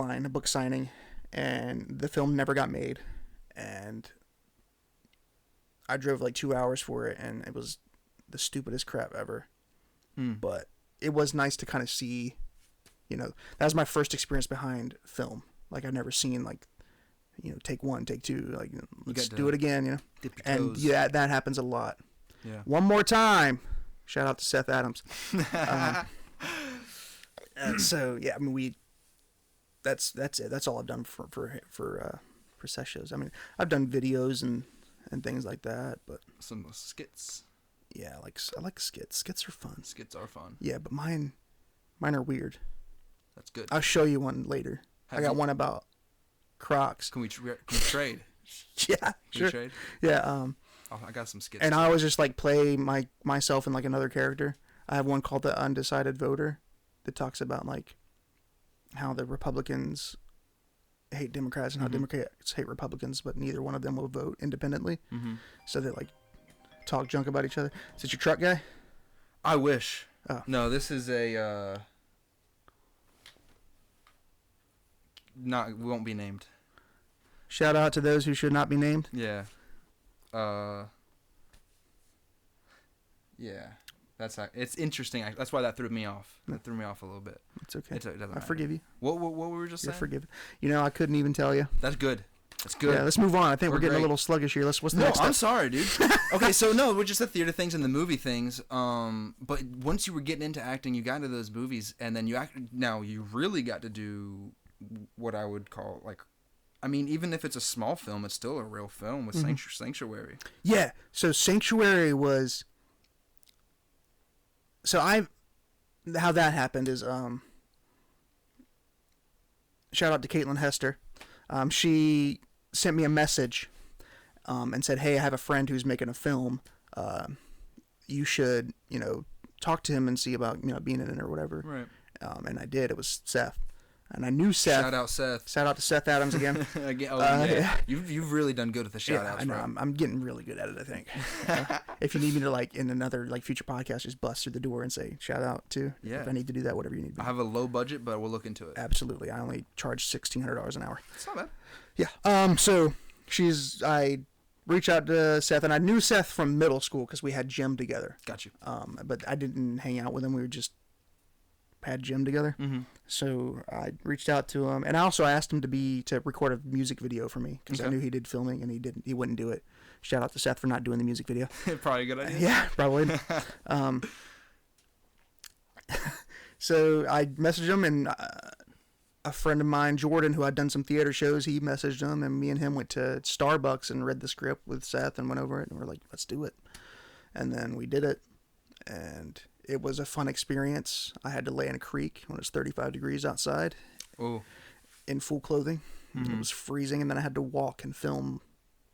signing, and the film never got made, and I drove like 2 hours for it, and it was the stupidest crap ever. But it was nice to kind of see, that was my first experience behind film. Like, I've never seen take 1, take 2, like, let's do it again,
Dip your
and
toes.
yeah, that happens a lot.
Yeah.
One more time. Shout out to Seth Adams. So yeah, I mean that's it. That's all I've done for Seth shows. I mean, I've done videos and things like that, but
Some skits.
yeah, I like skits. Skits are fun.
Skits are fun.
Yeah, but mine are weird.
That's good.
I'll show you one later. I got one about Crocs.
Can we trade?
Yeah,
Can
sure.
we trade?
Yeah.
I got some skits.
And I always just like play myself in like another character. I have one called the Undecided Voter that talks about like how the Republicans hate Democrats and how Democrats hate Republicans, but neither one of them will vote independently. Mm-hmm. So they like talk junk about each other. Is it your truck guy?
I wish.
Oh.
No, this is a we won't be named.
Shout out to those who should not be named.
Yeah. Yeah. It's interesting. That's why that threw me off. That threw me off a little bit.
It's okay.
It doesn't
I
matter.
forgive you.
What were we just saying?
You're forgiven. I couldn't even tell you.
That's good. That's good.
Yeah, let's move on. I think we're getting
great.
a little sluggish here. What's the
No,
next step?
I'm sorry, dude. Okay, so no, we're just the theater things and the movie things. But once you were getting into acting, you got into those movies, and then now you really got to do what I would call like, I mean, even if it's a small film, it's still a real film with Sanctuary.
Yeah. So Sanctuary was. So how that happened is shout out to Caitlin Hester. She sent me a message and said, "Hey, I have a friend who's making a film. You should, talk to him and see about, being in it or whatever."
Right.
And I did. It was Seth. And I knew Seth.
Shout out Seth.
Shout out to Seth Adams again.
Again, yeah. You've really done good with the shout outs,
I know.
bro.
I'm getting really good at it, I think. If you need me to, like, in another, like, future podcast, just bust through the door and say, shout out to.
Yeah.
If I need to do that, whatever you need to do.
I have a low budget, but we'll look into it.
Absolutely. I only charge $1,600 an hour.
It's not bad.
Yeah. So I reached out to Seth, and I knew Seth from middle school because we had gym together.
Got you.
But I didn't hang out with him. We were just had gym together. Mm-hmm. So I reached out to him, and I also asked him to record a music video for me because I knew he did filming, and he wouldn't do it. Shout out to Seth for not doing the music video.
Probably a good idea.
Yeah, probably. So I messaged him, and a friend of mine, Jordan, who I'd done some theater shows, he messaged him, and me and him went to Starbucks and read the script with Seth and went over it, and we're like, let's do it. And then we did it, and it was a fun experience. I had to lay in a creek when it was 35 degrees outside.
Ooh. In
full clothing. Mm-hmm. It was freezing, and then I had to walk and film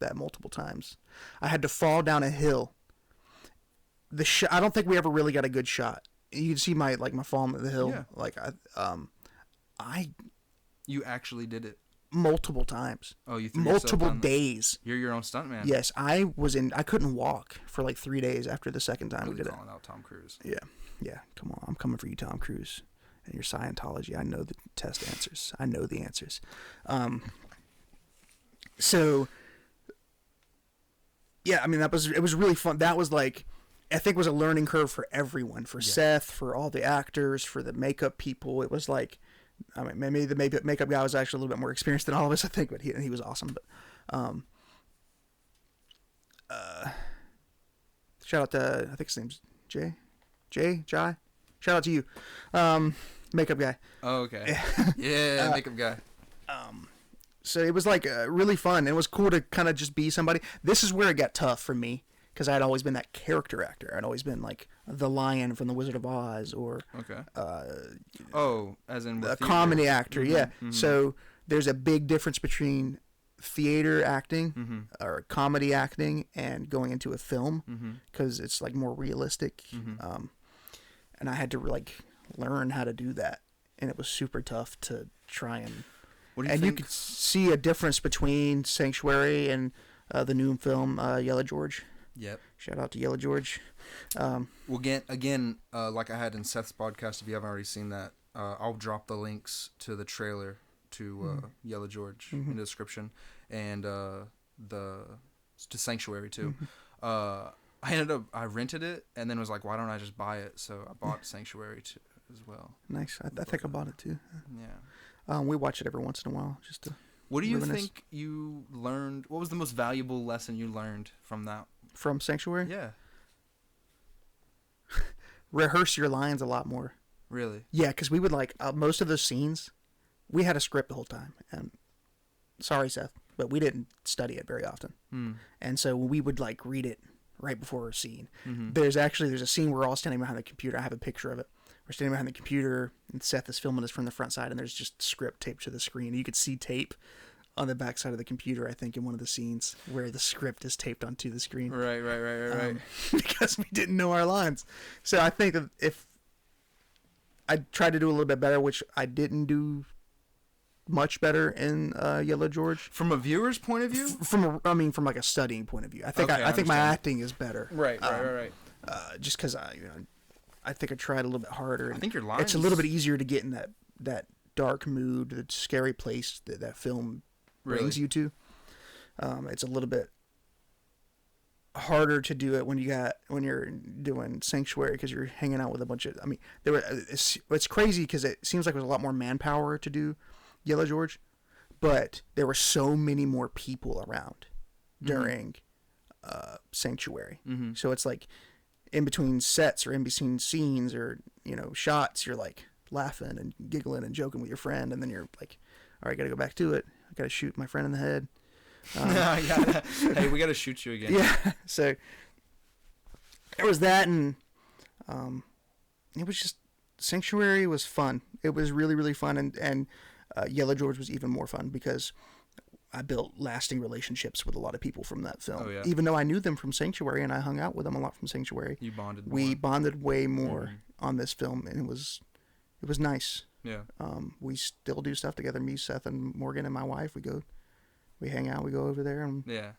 that multiple times. I had to fall down a hill. I don't think we ever really got a good shot. You can see my fall at the hill.
Yeah.
Like
You actually did it
multiple times.
Oh, you threw
multiple days.
You're your own stuntman.
Yes, I couldn't walk for like 3 days after the second time we did it.
Calling out Tom Cruise.
Yeah. Come on, I'm coming for you, Tom Cruise, and your Scientology. I know the test answers. I know the answers. So yeah, I mean it was really fun. That was like, I think it was a learning curve for everyone, for Seth, for all the actors, for the makeup people. It was like I mean, maybe the makeup guy was actually a little bit more experienced than all of us, I think, but he was awesome. But shout out to, I think his name's Jai. Shout out to you, makeup guy.
Oh, okay. Yeah, makeup guy.
So it was like really fun. It was cool to kind of just be somebody. This is where it got tough for me because I'd always been that character actor. I'd always been like the lion from The Wizard of Oz, or
Okay. As in
a
with
comedy actor.
Mm-hmm,
Yeah.
mm-hmm.
So there's a big difference between theater acting
Mm-hmm.
or comedy acting and going into a film
Mm-hmm.
because it's like more realistic.
Mm-hmm.
And I had to like learn how to do that, and it was super tough to try and.
What do you
And
think?
you could see a difference between Sanctuary and the new film Yellow George.
Yep.
Shout out to Yellow George.
Well, again, like I had in Seth's podcast, if you haven't already seen that, I'll drop the links to the trailer to Yellow George in the description, and to Sanctuary too. I rented it and then was like, why don't I just buy it? So I bought Sanctuary too as well.
Nice. I think I bought it too.
Yeah.
We watch it every once in a while just to.
What do you
reminisce.
think you learned? What was the most valuable lesson you learned from that?
From Sanctuary?
Yeah.
Rehearse your lines a lot more.
Really?
Yeah, because we would like most of those scenes, we had a script the whole time. And sorry, Seth, but we didn't study it very often. And so we would like read it right before a scene.
Mm-hmm.
There's a scene where we're all standing behind the computer. I have a picture of it. We're standing behind the computer, and Seth is filming us from the front side, and there's just script taped to the screen. You could see tape on the back side of the computer, I think, in one of the scenes where the script is taped onto the screen.
Right.
Because we didn't know our lines. So I think that if I tried to do a little bit better, which I didn't do much better in Yellow George.
From a viewer's point of view?
From like a studying point of view. I think
Okay,
I think my
understand.
acting is better.
Right.
Just because I think I tried a little bit harder.
I think your lines...
It's a little bit easier to get in that dark mood, the scary place that film brings you to. It's a little bit harder to do it when you're doing Sanctuary because you're hanging out with a bunch of. I mean, it's crazy because it seems like there's a lot more manpower to do Yellow George, but there were so many more people around during Sanctuary.
Mm-hmm.
So it's like in between sets or in between scenes or shots, you're like laughing and giggling and joking with your friend, and then you're like, all right, gotta go back to it. I gotta shoot my friend in the head.
Hey, we gotta shoot you again.
Yeah. So there was that, and it was just Sanctuary was fun. It was really, really fun, and Yellow George was even more fun because I built lasting relationships with a lot of people from that film.
Oh, yeah.
Even though I knew them from Sanctuary and I hung out with them a lot from Sanctuary.
You bonded more.
We bonded way more on this film, and it was nice.
Yeah.
We still do stuff together. Me, Seth, and Morgan, and my wife. We hang out. We go over there and
Yeah.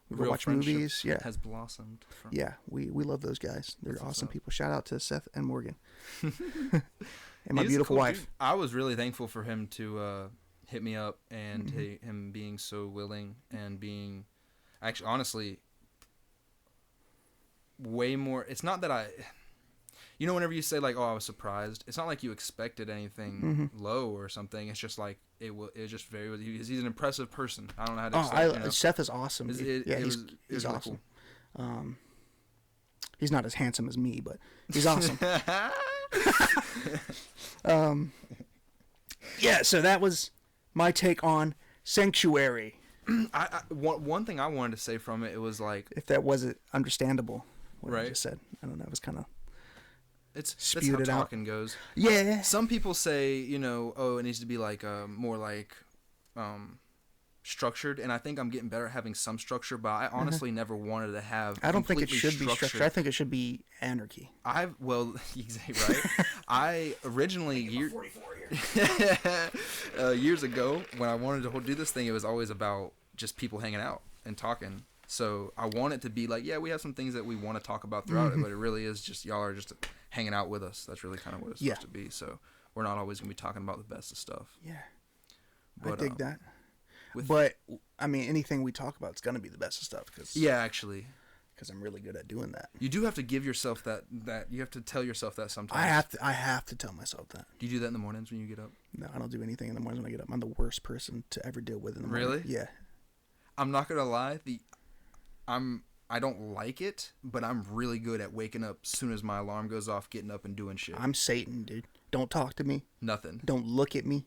we go
Real
watch
friendship
movies. Yeah.
Has blossomed.
Yeah. We love those guys. They're
That's what's
awesome
up.
people. Shout out to Seth and Morgan. And my
He's a
beautiful
cool
wife.
dude. I was really thankful for him to hit me up and
Mm-hmm.
him being so willing and being actually honestly way more. It's not that whenever you say like, oh, I was surprised, it's not like you expected anything low or something. It's just like it was just he's an impressive person. I don't know how to explain it.
Seth is awesome.
He's
He's
really
awesome. He's not as handsome as me, but he's awesome. Yeah, so that was my take on Sanctuary.
One thing I wanted to say from it was like,
If that wasn't understandable, what I
Right.
just said. I don't know. It was kind of
that's
Spewed
how
it out.
talking goes.
yeah.
Some people say, oh, it needs to be like more like structured, and I think I'm getting better at having some structure, but I honestly never wanted to have.
I don't think it
completely
should be structured. I think it should be anarchy.
Exactly right. I originally years ago when I wanted to do this thing, it was always about just people hanging out and talking. So I want it to be like, yeah, we have some things that we want to talk about throughout it, but it really is just y'all are just hanging out with us. That's really kind of what it's supposed to be. So we're not always gonna be talking about the best of stuff.
Yeah,
But,
I dig that.
with-
But I mean, anything we talk about is gonna be the best of stuff because
Yeah, actually.
because I'm really good at doing that.
You do have to give yourself that you have to tell yourself that sometimes.
I have to tell myself that.
Do you do that in the mornings when you get up?
No, I don't do anything in the mornings when I get up. I'm the worst person to ever deal with in the morning.
Really?
Yeah.
I'm not gonna lie. I don't like it, but I'm really good at waking up as soon as my alarm goes off, getting up and doing shit.
I'm Satan, dude. Don't talk to me.
Nothing.
Don't look at me.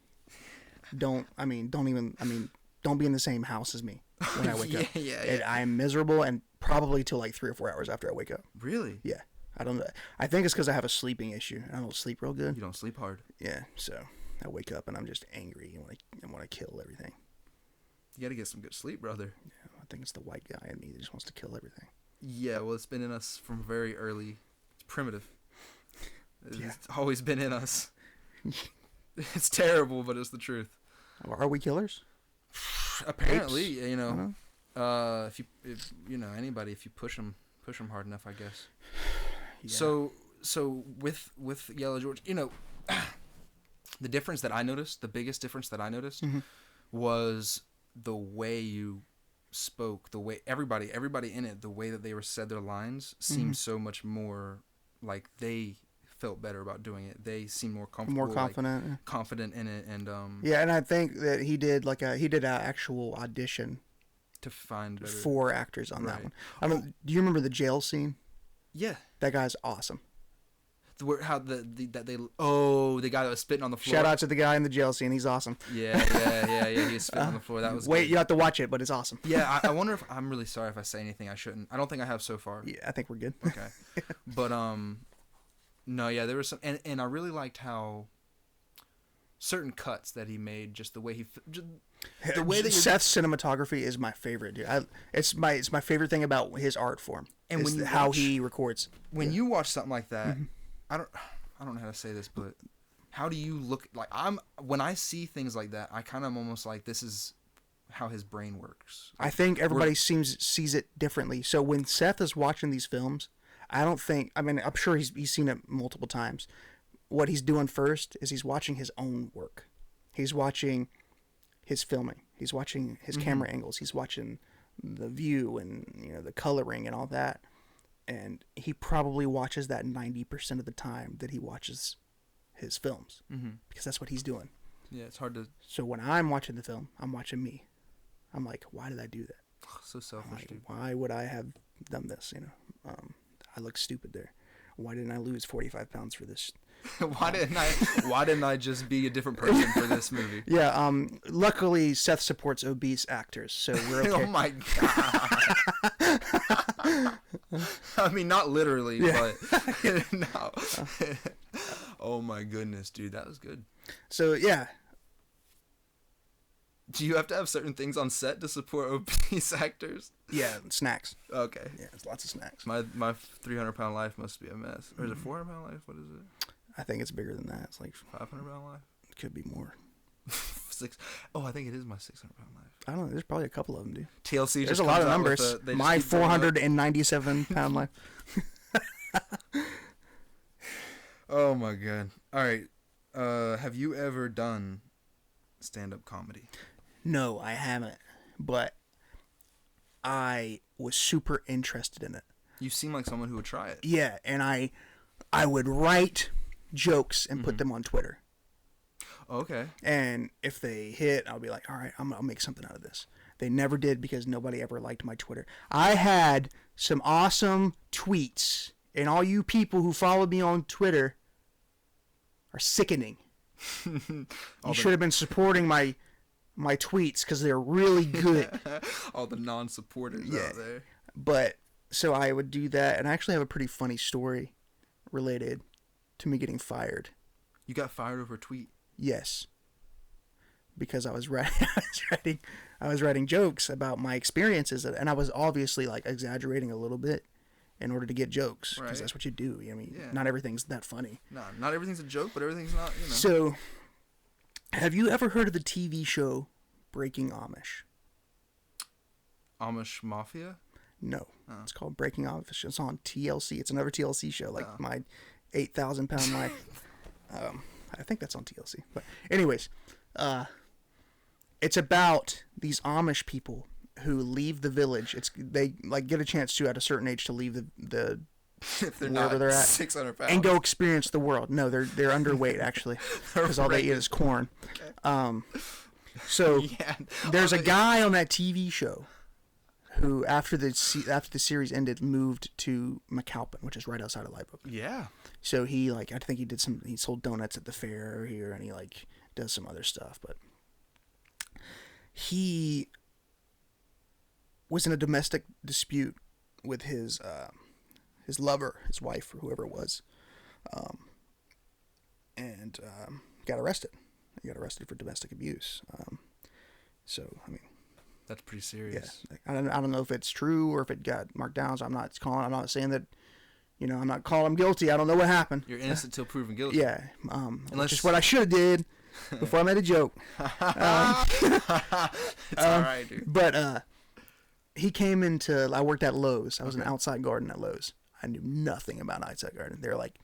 Don't be in the same house as me when I wake up.
Yeah.
I'm miserable, and probably till like 3 or 4 hours after I wake up.
Really?
Yeah. I don't know. I think it's because I have a sleeping issue. I don't sleep real good.
You don't sleep hard.
Yeah. So I wake up and I'm just angry and want to kill everything.
You gotta get some good sleep, brother.
Yeah, I think it's the white guy in me that just wants to kill everything.
Yeah, well, it's been in us from very early. It's primitive. It's always been in us. It's terrible, but it's the truth.
Are we killers?
Apparently,
Apes?
you know, if you push them hard enough, I guess. Yeah. So with Yellow George, you know, the biggest difference that I noticed was the way you spoke, the way everybody in it, the way that they said their lines seemed so much more like they felt better about doing it. They seemed more comfortable,
more confident,
like, confident in it, and
yeah. And I think that he did an actual audition
to find better
4 actors on that one. Do you remember the jail scene?
Yeah,
that guy's awesome.
The guy that was spitting on the floor.
Shout out to the guy in the jail scene. He's awesome.
Yeah. He was spitting on the floor. That was
wait.
Good.
You have to watch it, but it's awesome.
Yeah, I wonder if I'm really sorry if I say anything I shouldn't. I don't think I have so far.
Yeah, I think we're good.
Okay, but no, yeah, there was some, and I really liked how certain cuts that he made, just the way that
Seth's cinematography is my favorite, dude. It's my favorite thing about his art form. And how he records.
When you watch something like that. I don't know how to say this, but how do you look like when I see things like that, I kind of almost like this is how his brain works.
I think everybody sees it differently. So when Seth is watching these films, I'm sure he's seen it multiple times. What he's doing first is he's watching his own work. He's watching his filming. He's watching his camera angles. He's watching the view and the coloring and all that. And he probably watches that 90% of the time that he watches his films, because that's what he's doing.
Yeah, it's hard to.
So when I'm watching the film, I'm watching me. I'm like, why did I do that?
So selfish, dude.
Why would I have done this? I look stupid there. Why didn't I lose 45 pounds for this?
Why didn't I just be a different person for this movie?
Yeah. Luckily, Seth supports obese actors, so we're okay.
Oh my god. I mean, not literally, but no. Oh my goodness, dude, that was good.
So yeah.
Do you have to have certain things on set to support obese actors?
Yeah, snacks.
Okay.
Yeah, there's lots of snacks.
My 300-pound life must be a mess. Or is it 400-pound life? What is it?
I think it's bigger than that. It's like
500-pound life.
It could be more.
I think it is my 600-pound life.
I don't know. There's probably a couple of them, dude.
TLC.
There's a lot of numbers. My 497-pound life.
Oh my god. All right. Have you ever done stand-up comedy?
No, I haven't. But I was super interested in it.
You seem like someone who would try it.
Yeah, and I would write jokes and put them on Twitter.
Okay.
And if they hit, I'll be like, all right, I'll make something out of this. They never did because nobody ever liked my Twitter. I had some awesome tweets, and all you people who followed me on Twitter are sickening. You should have been supporting my tweets because they're really good.
All the non-supporters out there.
But so I would do that, and I actually have a pretty funny story related to me getting fired.
You got fired over a tweet?
Yes. Because I was writing jokes about my experiences, and I was obviously like exaggerating a little bit in order to get jokes, because that's what you do. I mean, not everything's that funny.
No, not everything's a joke, but everything's not,
So, have you ever heard of the TV show Breaking Amish?
Amish Mafia?
No. Oh. It's called Breaking Amish. It's on TLC. It's another TLC show, like my 8,000-pound life. I think that's on TLC. But anyways, it's about these Amish people, who leave the village. They like get a chance to at a certain age to leave the
If they're
wherever
not
they're at
600 pounds.
and go experience the world. No, they're underweight actually because all they eat is corn.
Okay.
So
Yeah.
there's a guy on that TV show who after the series ended moved to McAlpin, which is right outside of Live Oak.
Yeah.
So he I think he sold donuts at the fair here, and he like does some other stuff, but he was in a domestic dispute with his lover, his wife, or whoever it was, and got arrested. He got arrested for domestic abuse. So I mean,
That's pretty serious.
yeah, I don't know if it's true or if it got marked down. So I'm not saying that. I'm not calling him guilty. I don't know what happened.
You're innocent till proven guilty.
Yeah, which is what I should have did before I made a joke.
It's all right, dude.
But he came into. I worked at Lowe's. I was an outside garden at Lowe's. I knew nothing about outside garden. They're like,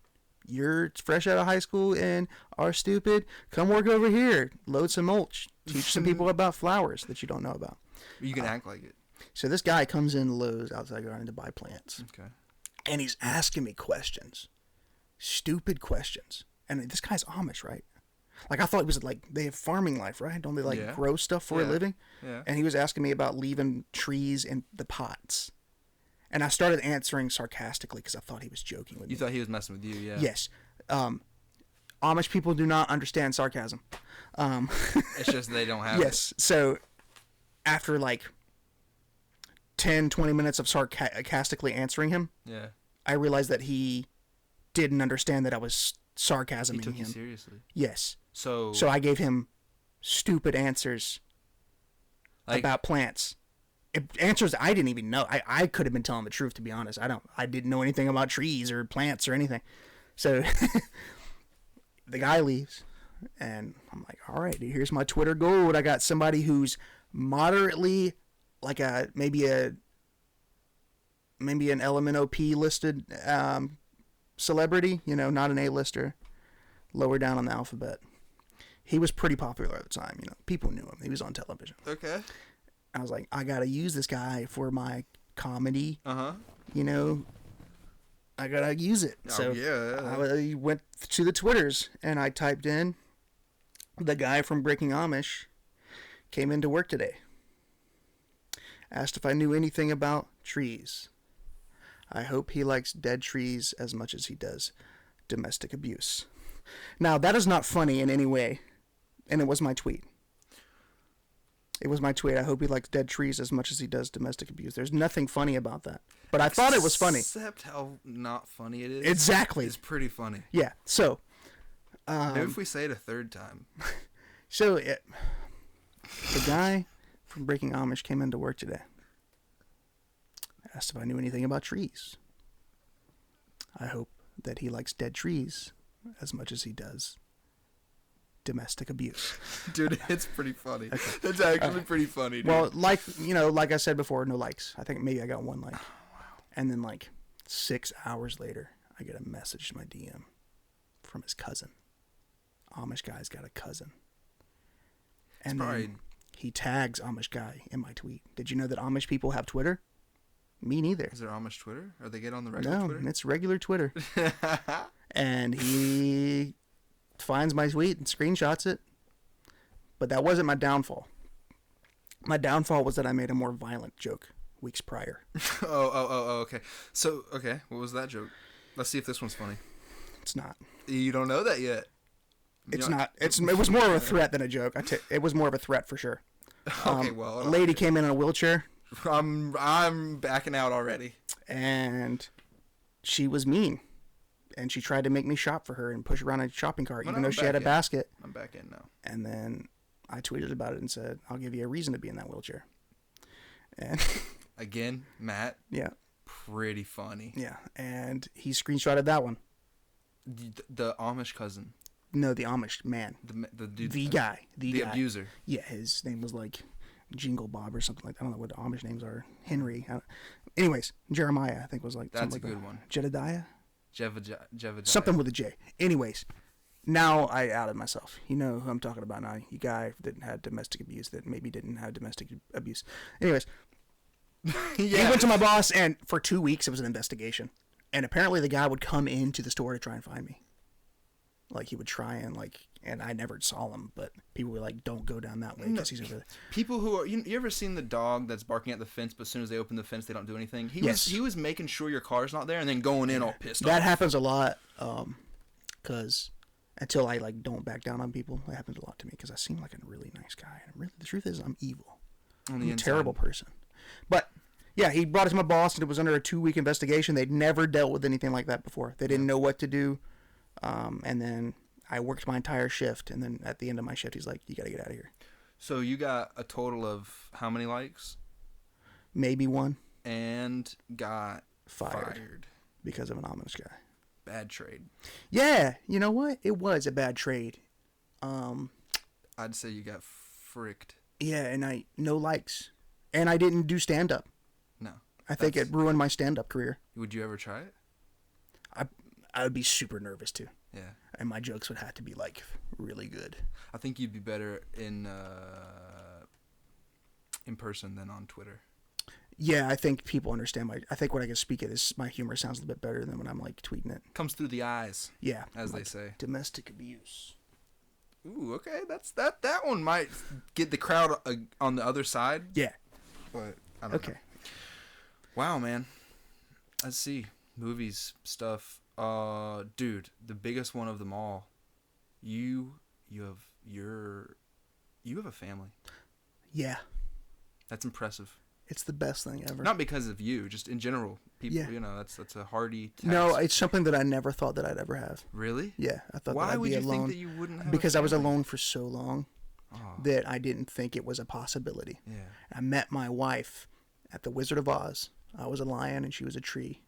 "You're fresh out of high school and are stupid. Come work over here. Load some mulch. Teach some people about flowers that you don't know about."
You can act like it.
So this guy comes in Lowe's outside garden to buy plants.
Okay.
And he's asking me questions. Stupid questions. And this guy's Amish, right? Like, I thought he was like, they have farming life, right? Don't they
Yeah.
grow stuff for a living?
Yeah.
And he was asking me about leaving trees in the pots. And I started answering sarcastically because I thought he was joking with me.
You thought he was messing with you, yeah.
Yes. Amish people do not understand sarcasm.
It's just they don't have
Yes. So after like 10, 20 minutes of sarcastically answering him,
Yeah.
I realized that he didn't understand that I was
He
sarcasming
took you
him.
seriously.
Yes.
So
So I gave him stupid answers about plants. Answers I didn't even know. I could have been telling the truth, to be honest. I didn't know anything about trees or plants or anything. So the guy leaves, and I'm like, all right, dude, here's my Twitter gold. I got somebody who's moderately like maybe an LMNOP listed celebrity, not an A-lister, lower down on the alphabet. He was pretty popular at the time, people knew him. He was on television.
Okay.
I was like, I gotta use this guy for my comedy.
Uh-huh.
I gotta use it.
Oh,
So
yeah.
I went to the Twitters and I typed in the guy from Breaking Amish came into work today. Asked if I knew anything about trees. I hope he likes dead trees as much as he does domestic abuse. Now, that is not funny in any way. And it was my tweet. It was my tweet. I hope he likes dead trees as much as he does domestic abuse. There's nothing funny about that. But I thought it was funny.
Except how not funny it is.
Exactly.
It's pretty funny.
Yeah. So.
Maybe if we say it a third time.
So, the guy from Breaking Amish came into work today. Asked if I knew anything about trees. I hope that he likes dead trees as much as he does domestic abuse.
Dude, it's pretty funny.
Okay.
It's actually pretty funny, dude.
Well, like I said before, no likes. I think maybe I got one like.
Wow.
And then 6 hours later, I get a message to my DM from his cousin. Amish guy's got a cousin. And then he tags Amish guy in my tweet. Did you know that Amish people have Twitter? Me neither.
Is there Amish Twitter? Or they get on the regular Twitter?
No, it's regular Twitter. And he finds my tweet and screenshots it. But that wasn't my downfall. My downfall was that I made a more violent joke weeks prior.
Oh, okay. So, okay, what was that joke? Let's see if this one's funny.
It's not.
You don't know that yet.
It's not. It was more of a threat than a joke. It was more of a threat for sure.
Okay, well.
A lady came in a wheelchair.
I'm backing out already.
And she was mean. And she tried to make me shop for her and push around a shopping cart, even though she had a basket.
I'm back in now.
And then I tweeted about it and said, I'll give you a reason to be in that wheelchair. And
again, Matt.
Yeah.
Pretty funny.
Yeah. And he screenshotted that one.
The Amish cousin.
No, the Amish man.
The dude.
The guy.
The
guy.
abuser.
Yeah, his name was Jingle Bob or something like that. I don't know what the Amish names are. Henry. Anyways, Jeremiah, I think was
That's a
like
good
that.
one.
Jedediah?
Jevediah.
Something with a J. Anyways, Now I outed myself. You know who I'm talking about now. You guy that had domestic abuse that maybe didn't have domestic abuse. Anyways, he went to my boss, and for 2 weeks it was an investigation. And apparently the guy would come into the store to try and find me. Like he would try and and I never saw him, but people were like, "Don't go down that way because he's over there."
People who are you ever seen the dog that's barking at the fence, but as soon as they open the fence, they don't do anything? He was making sure your car's not there, and then going in all pissed off.
That happens a lot, because until I don't back down on people, it happens a lot to me because I seem like a really nice guy, and really the truth is I'm evil. I'm a terrible person. But yeah, he brought it to my boss, and it was under a 2-week investigation. They'd never dealt with anything like that before. They didn't know what to do, and then I worked my entire shift, and then at the end of my shift, he's like, "You got to get out of here."
So you got a total of how many likes?
Maybe 1.
And got fired
because of an ominous guy.
Bad trade.
Yeah, you know what? It was a bad trade.
I'd say you got fricked.
Yeah, and no likes, and I didn't do stand up.
No,
I think it ruined my stand up career.
Would you ever try it?
I would be super nervous too.
Yeah.
And my jokes would have to be really good.
I think you'd be better in person than on Twitter.
Yeah, I think people understand I think when I can speak it is my humor sounds a little bit better than when I'm tweeting it.
Comes through the eyes.
Yeah.
As they say.
Domestic abuse.
Ooh, okay. That one might get the crowd on the other side.
Yeah.
But I don't know. Wow, man. Let's see. Movies, stuff. Dude, the biggest one of them all. You have a family.
Yeah.
That's impressive.
It's the best thing ever.
Not because of you, just in general. People,
yeah.
That's a hardy task.
No, it's something that I never thought that I'd ever have.
Really?
Yeah, I thought
Why
that I'd
would
be
you
alone.
think that you wouldn't have
because I was alone for so long
Oh.
that I didn't think it was a possibility.
Yeah.
I met my wife at the Wizard of Oz. I was a lion and she was a tree.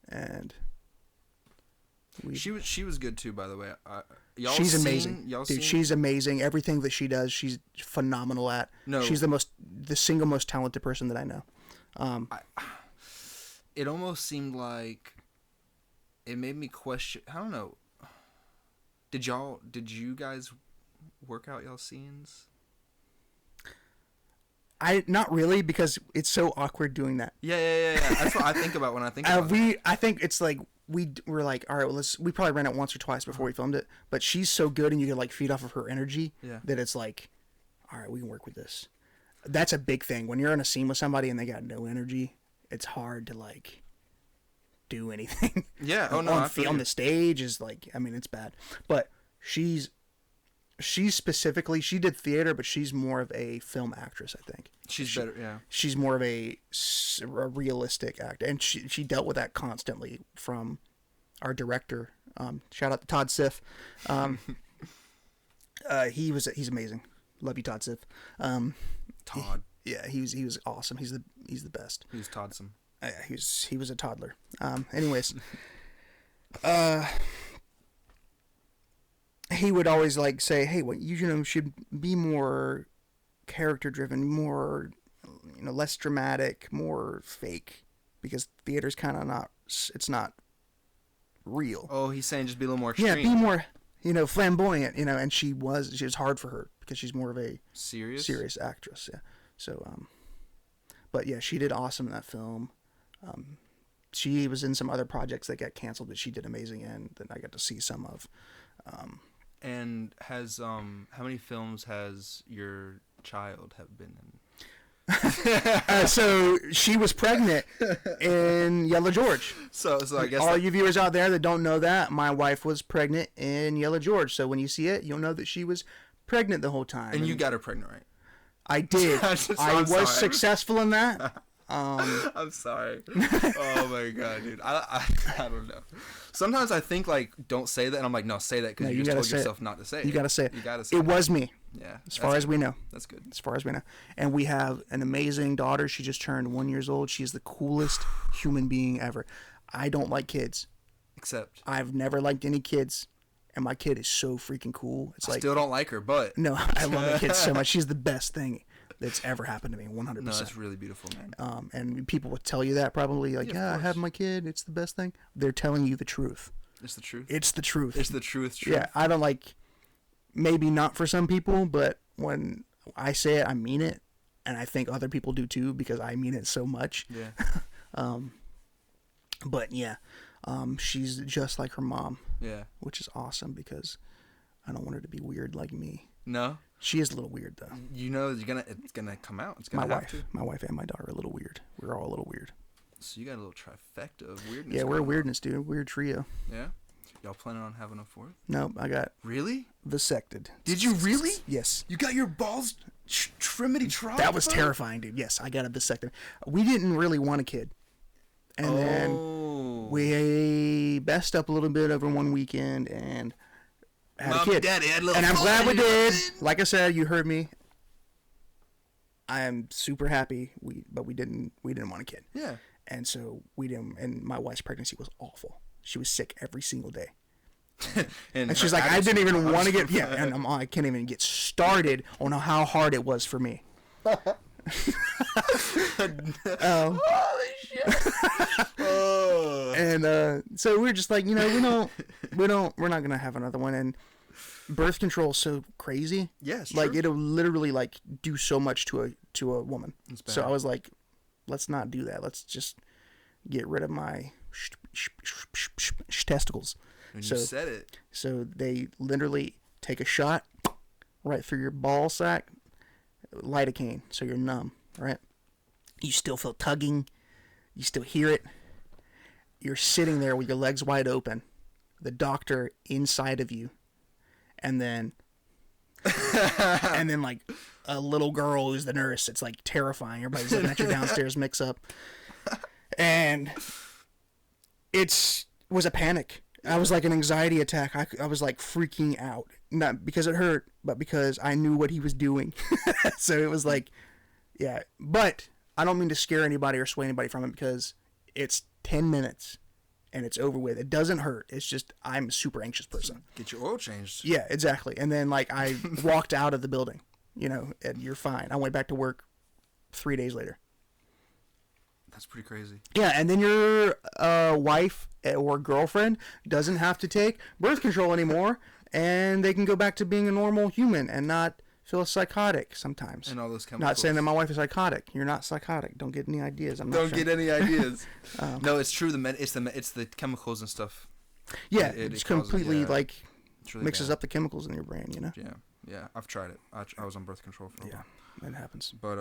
And
she was good too, by the way.
She's amazing. Dude, she's amazing. Everything that she does, she's phenomenal at.
No.
She's the single most talented person that I know.
It almost seemed like it made me question. I don't know. Did you guys work out y'all scenes?
Not really, because it's so awkward doing that.
Yeah. That's what I think about when I think about it.
I think it's we were like, all right, well, we probably ran it once or twice before we filmed it, but she's so good and you can feed off of her energy that it's like, all right, we can work with this. That's a big thing. When you're in a scene with somebody and they got no energy, it's hard to do anything.
Yeah. Oh no.
On the stage is it's bad. But she's specifically, she did theater, but she's more of a film actress, I think.
She's better, yeah.
She's more of a realistic actor, and she dealt with that constantly from our director. Shout out to Todd Siff. He's amazing. Love you, Todd Siff.
Todd.
He was awesome. He's the best.
He was Toddsome.
He was a toddler. Anyways, he would always say, "Hey, what you should be more character driven, more less dramatic, more fake, because theater's kind of not real."
Oh, he's saying just be a little more extreme.
Yeah, be more flamboyant, and she was hard for her because she's more of a serious actress. Yeah. So but yeah, she did awesome in that film. She was in some other projects that got canceled that she did amazing in that I got to see some of.
And has how many films has your child have been in?
So she was pregnant in Yellow George.
So I guess
all you viewers out there that don't know that, my wife was pregnant in Yellow George. So when you see it, you'll know that she was pregnant the whole time.
And you got her pregnant, right?
I did. I was successful in that.
I'm sorry. Oh my god, dude. I don't know. Sometimes I think don't say that, and I'm like, no, say that because you just told yourself not to say it.
You gotta say it.
You gotta say
it. It was me.
Yeah.
As far as we know.
That's good.
As far as we know. And we have an amazing daughter. She just turned 1 year old. She's the coolest human being ever. I don't like kids.
Except
I've never liked any kids. And my kid is so freaking cool.
I still don't like her, but
no, I love the kid so much. She's the best thing that's ever happened to me, 100%.
No, that's really beautiful, man.
And people will tell you that probably, I have my kid, it's the best thing. They're telling you the truth.
It's the truth.
It's the truth.
It's the truth.
Yeah, I don't like. Maybe not for some people, but when I say it, I mean it, and I think other people do too because I mean it so much.
Yeah.
But yeah, she's just like her mom.
Yeah.
Which is awesome because I don't want her to be weird like me.
No.
She is a little weird though.
You know, it's gonna come out. It's gonna
my wife and my daughter are a little weird. We're all a little weird.
So you got a little trifecta of weirdness.
Yeah, we're a weirdness, dude. Weird trio.
Yeah. Y'all planning on having a fourth?
No, I got
really
vasected.
Did you really?
Yes.
You got your balls trimity trough?
That was terrifying, dude. Yes, I got a vasectomy. We didn't really want a kid, and then we messed up a little bit over one weekend and had a kid.
Daddy had a little
and I'm
fun.
glad we did. Like I said, you heard me. I am super happy. But we didn't want a kid.
Yeah.
And so we didn't. And my wife's pregnancy was awful. She was sick every single day. and she's like, I didn't even want to get. Yeah, and I can't even get started on how hard it was for me.
Holy shit!
And so we're just like, we're not gonna have another one. And birth control is so crazy.
Yes,
like it'll literally like do so much to a woman. So I was like, let's not do that. Let's just get rid of my testicles.
And you said it.
So they literally take a shot right through your ball sack, lidocaine, so you're numb, right? You still feel tugging. You still hear it. You're sitting there with your legs wide open, the doctor inside of you, and then like a little girl who's the nurse. It's like terrifying. Everybody's looking at your downstairs mix up. And was a panic. I was like an anxiety attack. I was like freaking out. Not because it hurt, but because I knew what he was doing. So it was like, yeah. But I don't mean to scare anybody or sway anybody from it because it's 10 minutes and it's over with. It doesn't hurt. It's just I'm a super anxious person.
Get your oil changed.
Yeah, exactly. And then like I walked out of the building, and you're fine. I went back to work 3 days later.
That's pretty crazy.
Yeah, and then your wife or girlfriend doesn't have to take birth control anymore, and they can go back to being a normal human and not feel psychotic sometimes.
And all those chemicals.
Not saying that my wife is psychotic. You're not psychotic. Don't get any ideas.
Don't get any ideas. No, it's true. It's the chemicals and stuff.
Yeah, it's completely
causes,
it's really mixes up the chemicals in your brain.
Yeah. I've tried it. I was on birth control for a while.
Yeah, that happens.
But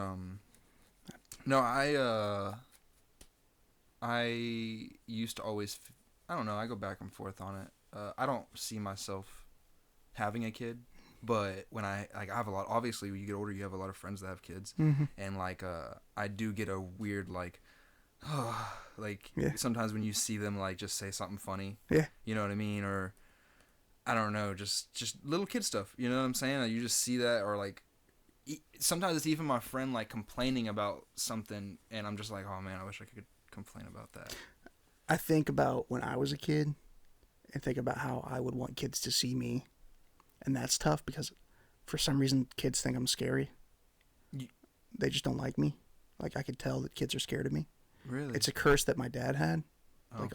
no, I used to always, I don't know, I go back and forth on it. I don't see myself having a kid, but when I have a lot, obviously when you get older, you have a lot of friends that have kids, and I do get a weird sometimes when you see them just say something funny, you know what I mean, or I don't know, just little kid stuff, you know what I'm saying? You just see that, or sometimes it's even my friend complaining about something, and I'm just like, oh man, I wish I could complain about that.
I think about when I was a kid and think about how I would want kids to see me, and that's tough because for some reason kids think I'm scary. They just don't like me. I could tell that kids are scared of me.
Really?
It's a curse that my dad had.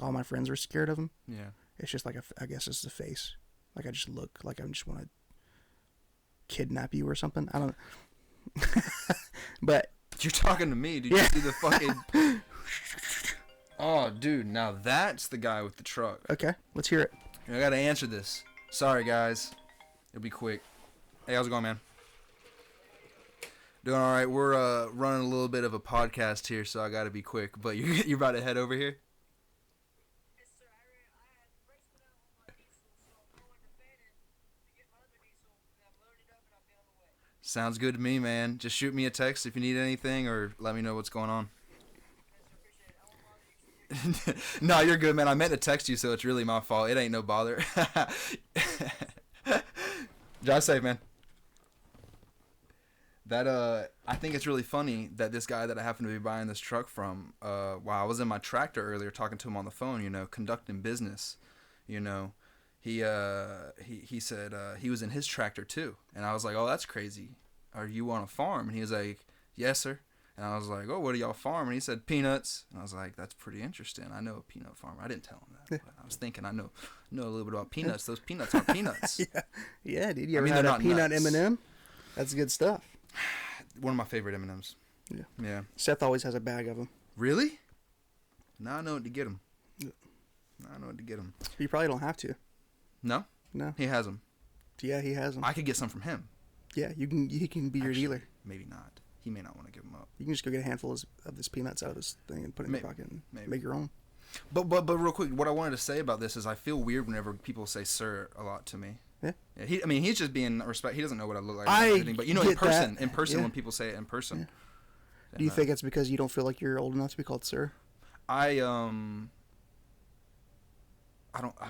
All my friends were scared of him.
Yeah.
It's just I guess it's the face. I just look like I just want to kidnap you or something. I don't know. But
you're talking to me. Did you see the fucking Oh, dude, now that's the guy with the truck.
Okay, let's hear it.
I gotta answer this. Sorry, guys. It'll be quick. Hey, how's it going, man? Doing all right. We're running a little bit of a podcast here, so I gotta be quick. But you're about to head over here?
Yes, sir. I had replacement out on my diesel, so I'm going to Fannin to get my other diesel, and I've loaded it up and I'll be on the way.
Sounds good to me, man. Just shoot me a text if you need anything, or let me know what's going on. No, you're good, man. I meant to text you, so it's really my fault. It ain't no bother. Drive safe, man. I think it's really funny that this guy that I happen to be buying this truck from, while I was in my tractor earlier talking to him on the phone, conducting business, he said he was in his tractor too. And I was like, oh, that's crazy. Are you on a farm? And he was like, yes, sir. And I was like, oh, what do y'all farm? And he said, peanuts. And I was like, that's pretty interesting. I know a peanut farmer. I didn't tell him that. But I was thinking, I know a little bit about peanuts. Those peanuts aren't peanuts.
Yeah, dude. You ever
mean,
had
they're
a
not
peanut
nuts.
M&M? That's good stuff.
One of my favorite M&Ms.
Yeah.
Yeah.
Seth always has a bag of them.
Really? Now I know what to get him.
Yeah.
Now I know what to get him.
You probably don't have to.
No?
No.
He has them.
Yeah, he has them.
I could get some from him.
Yeah, you can. He can be your
Actually,
dealer.
Maybe not. He may not want to give them up.
You can just go get a handful of this peanuts out of this thing and put it in your pocket and make your own.
But real quick, what I wanted to say about this is I feel weird whenever people say "sir" a lot to me.
Yeah.
He's just being respect. He doesn't know what I look like.
I
or anything, but in
get
person,
that. Yeah.
when people say it in person.
Do you think it's because you don't feel like you're old enough to be called sir?
I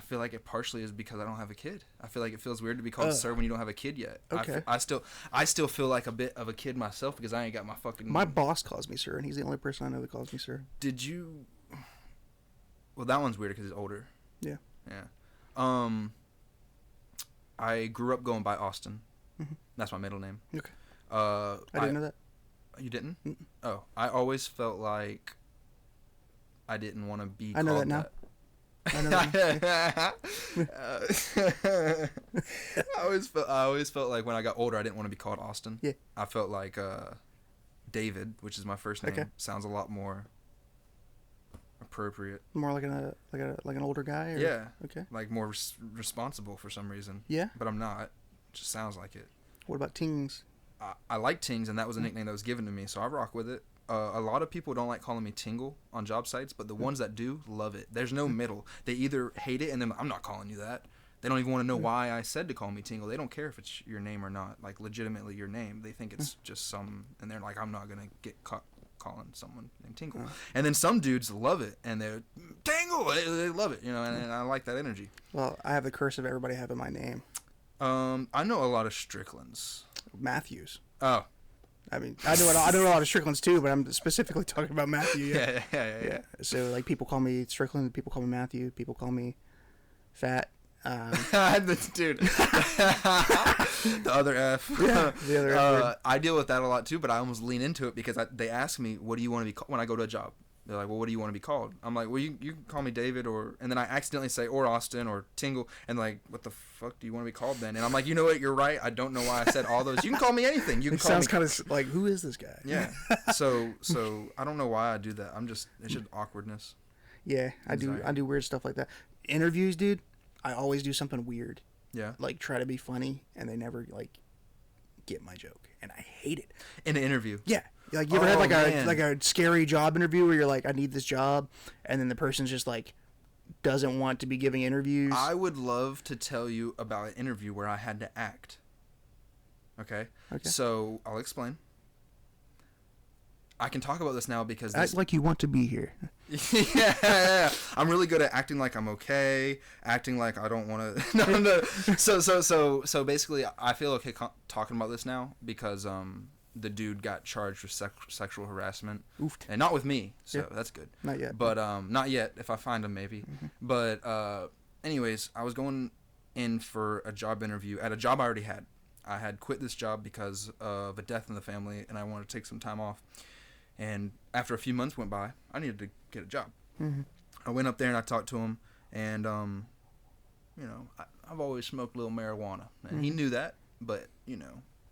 feel like it partially is because I don't have a kid. I feel like it feels weird to be called sir when you don't have a kid yet.
Okay.
I still feel like a bit of a kid myself because I ain't got my fucking.
My boss calls me sir, and he's the only person I know that calls me sir.
Did you? Well, that one's weird because he's older.
Yeah.
Yeah. I grew up going by Austin.
Mm-hmm.
That's my middle name.
Okay.
I
I didn't know that.
You didn't?
Mm-mm.
Oh, I always felt like I didn't want to be.
I know
called
that now.
that.
I know that.
I always felt like when I got older, I didn't want to be called Austin.
Yeah.
I felt like David, which is my first name,
Okay.
sounds a lot more appropriate.
More like an older guy. Or?
Yeah.
Okay.
Like more responsible for some reason.
Yeah.
But I'm not. It just sounds like it.
What about Tings?
I like Tings, and that was a nickname that was given to me, so I rock with it. A lot of people don't like calling me Tingle on job sites, but the ones that do love it. There's no middle. They either hate it and then I'm not calling you that. They don't even want to know why I said to call me Tingle. They don't care if it's your name or not, like legitimately your name. They think it's just some, and they're like, I'm not gonna get caught calling someone named Tingle. And then some dudes love it, and they're Tingle. They love it, and I like that energy.
Well, I have the curse of everybody having my name.
I know a lot of Stricklands.
Matthews.
Oh.
I mean, I know a lot of Stricklands too, but I'm specifically talking about Matthew. Yeah.
Yeah.
So like, people call me Strickland, people call me Matthew, people call me Fat.
Dude, the other F.
Yeah, the other F word.
I deal with that a lot too, but I almost lean into it because they ask me, "What do you want to be called?" When I go to a job, they're like, "Well, what do you want to be called?" I'm like, "Well, you can call me David," and then I accidentally say or Austin or Tingle, and like, "What the fuck do you want to be called then?" And I'm like, "You know what? You're right. I don't know why I said all those. You can call me anything. You can
It
call me."
sounds kind of like, who is this guy?
Yeah. So I don't know why I do that. It's just awkwardness.
Yeah, I do weird stuff like that. Interviews, dude, I always do something weird.
Yeah.
Like try to be funny, and they never like get my joke, and I hate it.
In an interview.
Yeah. Like, you ever had
man.
like a scary job interview where you're like, I need this job, and then the person's just like doesn't want to be giving interviews?
I would love to tell you about an interview where I had to act. Okay? So I'll explain. I can talk about this now because
Act like you want to be here.
yeah. I'm really good at acting like I'm okay, acting like I don't want to. No. So basically, I feel okay talking about this now because the dude got charged with sexual harassment.
Oofed.
And not with me, so that's good.
Not yet.
But not yet. If I find him, maybe.
Mm-hmm.
But anyways, I was going in for a job interview at a job I already had. I had quit this job because of a death in the family, and I wanted to take some time off. And after a few months went by, I needed to get a job.
Mm-hmm.
I went up there and I talked to him, and I've always smoked a little marijuana, and he knew that, but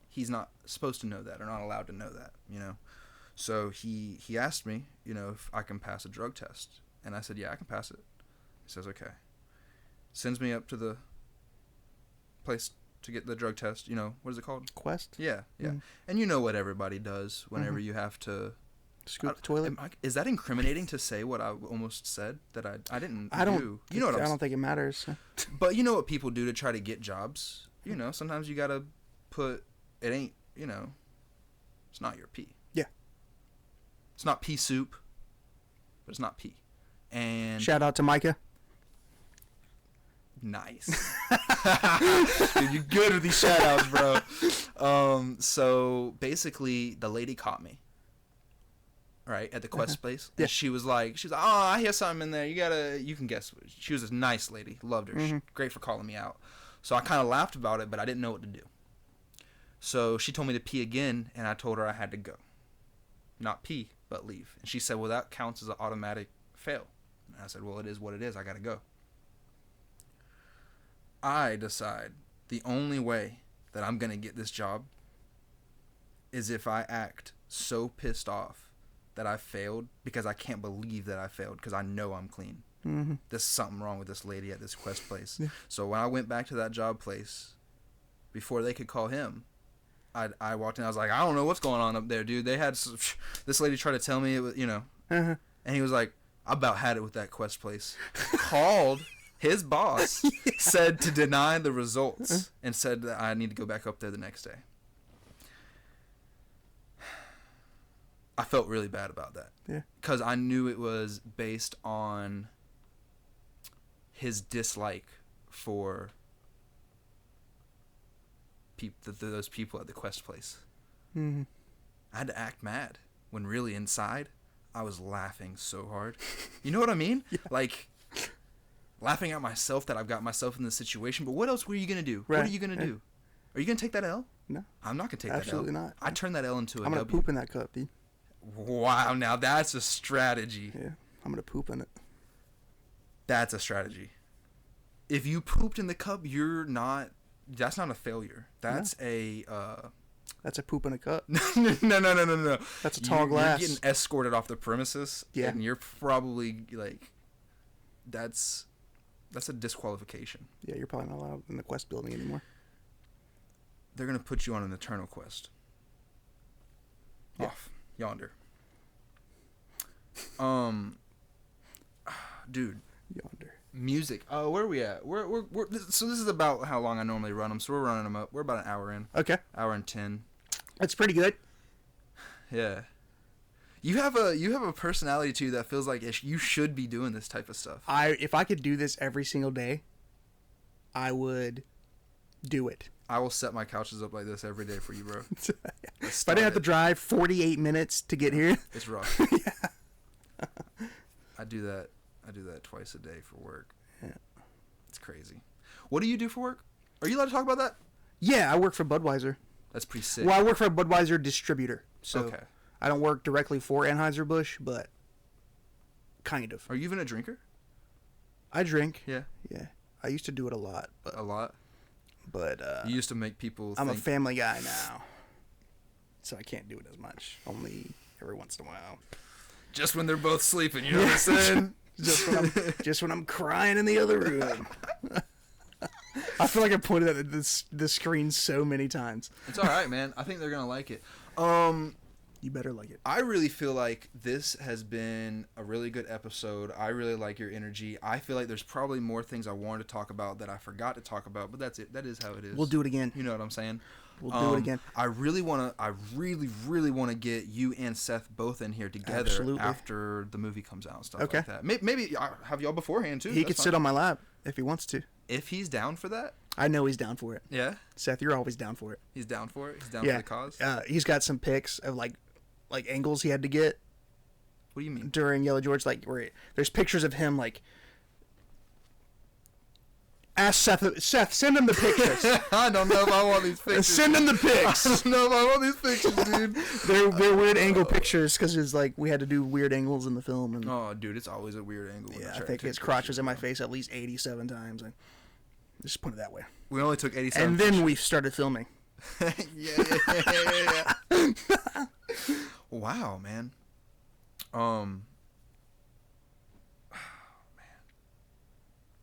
he's not supposed to know that or not allowed to know that, So he asked me, if I can pass a drug test, and I said, yeah, I can pass it. He says, okay. Sends me up to the place to get the drug test. What is it called?
Quest?
Yeah.
Mm-hmm.
And you know what everybody does whenever you have to
scoop the toilet.
Is that incriminating to say what I almost said that I didn't
I don't
do? You know what
I don't think it matters.
But you know what people do to try to get jobs? Sometimes you gotta put it ain't. It's not your pee.
Yeah.
It's not pea soup, but it's not pee. And
Shout out to Micah.
nice. Dude, you're good with these shout outs, bro. So basically the lady caught me. Right, at the Quest place.
Yeah.
And she was like, oh, I hear something in there. You can guess. She was a nice lady. Loved her.
Mm-hmm.
Great for calling me out. So I kind of laughed about it, but I didn't know what to do. So she told me to pee again, and I told her I had to go. not pee, but leave. And she said, well, that counts as an automatic fail. And I said, well, it is what it is. I got to go. I decide the only way that I'm going to get this job is if I act so pissed off that I failed, because I can't believe that I failed, because I know I'm clean.
Mm-hmm.
There's something wrong with this lady at this quest place.
Yeah.
So when I went back to that job place, before they could call him, I walked in. I was like, I don't know what's going on up there, dude. They had this lady tried to tell me it was,
Uh-huh.
and he was like, I about had it with that quest place. Called his boss, said to deny the results, and said that I need to go back up there the next day. I felt really bad about that.
Yeah.
Because I knew it was based on his dislike for those people at the quest place.
Mm-hmm.
I had to act mad when really inside I was laughing so hard. You know what I mean?
Yeah.
Like laughing at myself that I've got myself in this situation. But what else were you gonna do?
Right.
What are you gonna do? Are you gonna take that L?
No.
I'm not gonna take
Absolutely
that L.
not.
I turned that L into a
I'm gonna
W.
poop in that cup, dude.
Wow, now that's a strategy.
Yeah, I'm gonna poop in it.
That's a strategy. If you pooped in the cup, that's not a failure. That's
That's a poop in a cup.
No.
That's a tall glass.
You're getting escorted off the premises.
Yeah.
And you're probably like, that's a disqualification.
Yeah, you're probably not allowed in the quest building anymore.
They're gonna put you on an eternal quest.
Yeah.
Off yonder. Dude.
Yonder.
Music. Oh, where are we at? We're so this is about how long I normally run them. So we're running them up. We're about an hour in.
Okay,
Hour and 10.
that's pretty good.
Yeah. You have a personality too that feels like you should be doing this type of stuff.
If I could do this every single day, I do it.
I will set my couches up like this every day for you, bro.
If I didn't have to drive 48 minutes to get here,
It's rough.
yeah.
I do that twice a day for work.
Yeah.
It's crazy. What do you do for work? Are you allowed to talk about that?
Yeah, I work for Budweiser.
That's pretty sick.
Well, I work for a Budweiser distributor, so
Okay.
I don't work directly for Anheuser-Busch, but kind of.
Are you even a drinker?
I drink.
Yeah.
Yeah, I used to do it a lot,
A lot.
but
You used to make people
I'm a
think
family guy now, so I can't do it as much. Only every once in a while.
just when they're both sleeping, you know what I'm saying?
Just when I'm crying in the other room. I feel like I pointed at the screen so many times.
It's all right, man. I think they're going to like it.
You better like it.
I really feel like this has been a really good episode. I really like your energy. I feel like there's probably more things I wanted to talk about that I forgot to talk about, but that's it. That is how it is.
We'll do it again.
You know what I'm saying?
We'll do it again.
I really want to get you and Seth both in here together
Absolutely.
after the movie comes out and stuff
Okay.
like that. Maybe have y'all beforehand too.
He
That's
could sit
fine.
on my lap if he wants to.
If he's down for that.
I know he's down for it.
Yeah,
Seth, you're always down for it.
he's down for it. He's down
Yeah.
for the cause.
He's got some pics of like angles he had to get
What do you mean?
during Yellow George, like where there's pictures of him like. Ask Seth, send him the pictures.
I don't know if I want these pictures.
Send him the pics.
I don't know if I want these pictures, dude.
They're weird angle pictures because it's like we had to do weird angles in the film, and
Oh, dude, it's always a weird angle. when
yeah,
I
I
try to
think
take
his crotch
pictures,
was in my
bro.
face at least 87 times. Like, just put it that way.
We only took 87.
And then we started filming.
yeah. Wow, man. Man,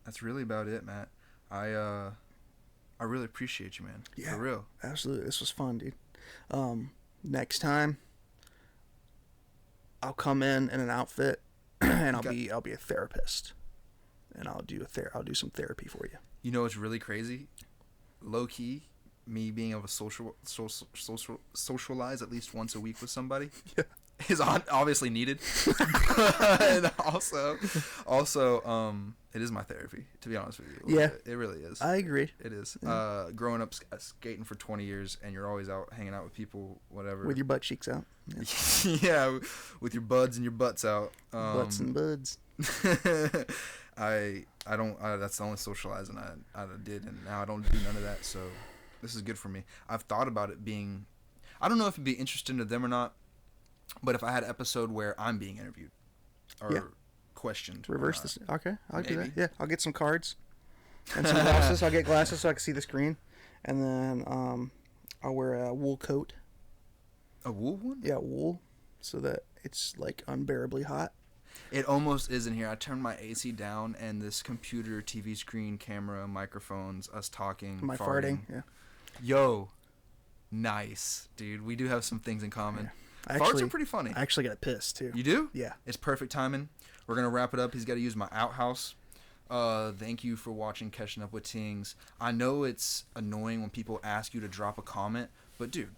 that's really about it, Matt. I really appreciate you, man.
Yeah.
For real.
Absolutely, this was fun, dude. Next time, I'll come in an outfit, and I'll be a therapist, and I'll do some therapy for you.
You know what's really crazy? Low key, me being able to socialize at least once a week with somebody is obviously needed. And also, it is my therapy, to be honest with you.
Yeah.
It really is.
I agree.
It is. Growing up skating for 20 years and you're always out hanging out with people, whatever.
With your butt cheeks out. Yeah.
Yeah, with your buds and your butts out.
Butts and buds.
That's the only socializing I did, and now I don't do none of that, so this is good for me. I've thought about it being, I don't know if it'd be interesting to them or not, But if I had an episode where I'm being interviewed or
Yeah.
questioned,
Reverse
or
this. Okay, I'll do that.
Maybe.
Yeah, I'll get some cards and some glasses. I'll get glasses so I can see the screen, and then I'll wear a wool coat.
a wool one.
Yeah, wool, so that it's like unbearably hot.
It almost is in here. I turned my AC down, and this computer, TV screen, camera, microphones, us talking,
My farting. Yeah.
Yo, nice, dude. We do have some things in common.
I
Farts
actually,
are pretty funny.
I actually got pissed too.
You do?
Yeah.
It's perfect timing. We're gonna wrap it up. He's got to use my outhouse. Thank you for watching Catching Up with Tings. I know it's annoying when people ask you to drop a comment, but dude,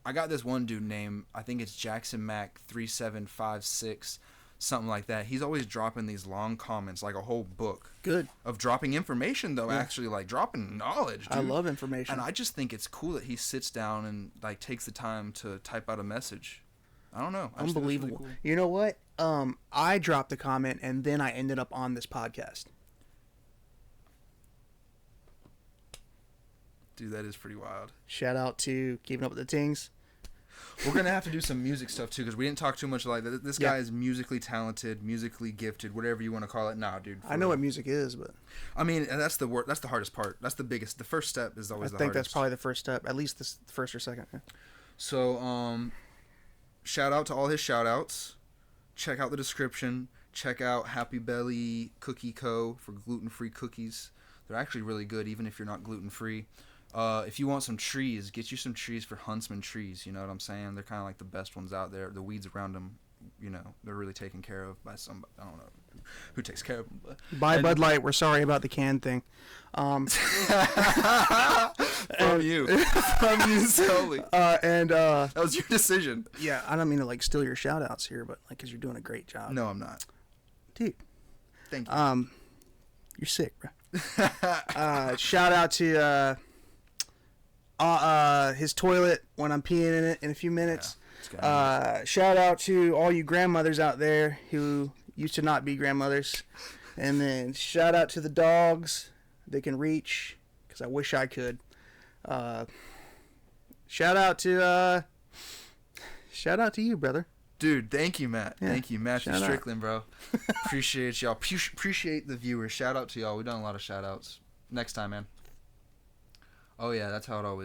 I got this one dude named, I think it's Jackson Mac 3756, something like that. He's always dropping these long comments, like a whole book
Good.
of dropping information, though.
Yeah.
Actually, like dropping knowledge, dude.
I love information.
And I just think it's cool that he sits down and like takes the time to type out a message. I don't know. I just think it's really
Unbelievable.
cool.
You know what? I dropped the comment and then I ended up on this podcast.
Dude, that is pretty wild.
Shout out to Keeping Up with the Tings.
We're gonna have to do some music stuff too, because we didn't talk too much like that. This guy
Yeah.
is musically talented, musically gifted, whatever you want to call it. Nah, dude.
I know what music is, but
I mean, and that's the work. That's the hardest part. That's the biggest. The first step is
I
always the
think
hardest.
that's probably the first step, at least the first or second. Yeah.
So, shout out to all his shout outs. Check out the description. Check out Happy Belly Cookie Co. for gluten-free cookies. They're actually really good, even if you're not gluten-free. If you want some trees, get you some trees for Huntsman Trees. You know what I'm saying? They're kind of like the best ones out there. The weeds around them, you know, they're really taken care of by somebody. I don't know who takes care of them. But
Bye, Bud Light. We're sorry about the can thing.
from you. From you solely. That was your decision.
Yeah, I don't mean to like steal your shout outs here, but like, cause you're doing a great job.
No, I'm not.
Dude.
Thank you.
You're sick, bro. Shout out to his toilet when I'm peeing in it in a few minutes. Shout out to all you grandmothers out there who used to not be grandmothers. And then shout out to the dogs that can reach, because I wish I could. Shout out to you, brother.
Dude, thank you, Matt.
Yeah.
Thank you, Matthew
Shout out.
Strickland, bro. Appreciate y'all. Appreciate the viewers. Shout out to y'all. We've done a lot of shout outs. Next time, man. Oh, yeah, that's how it always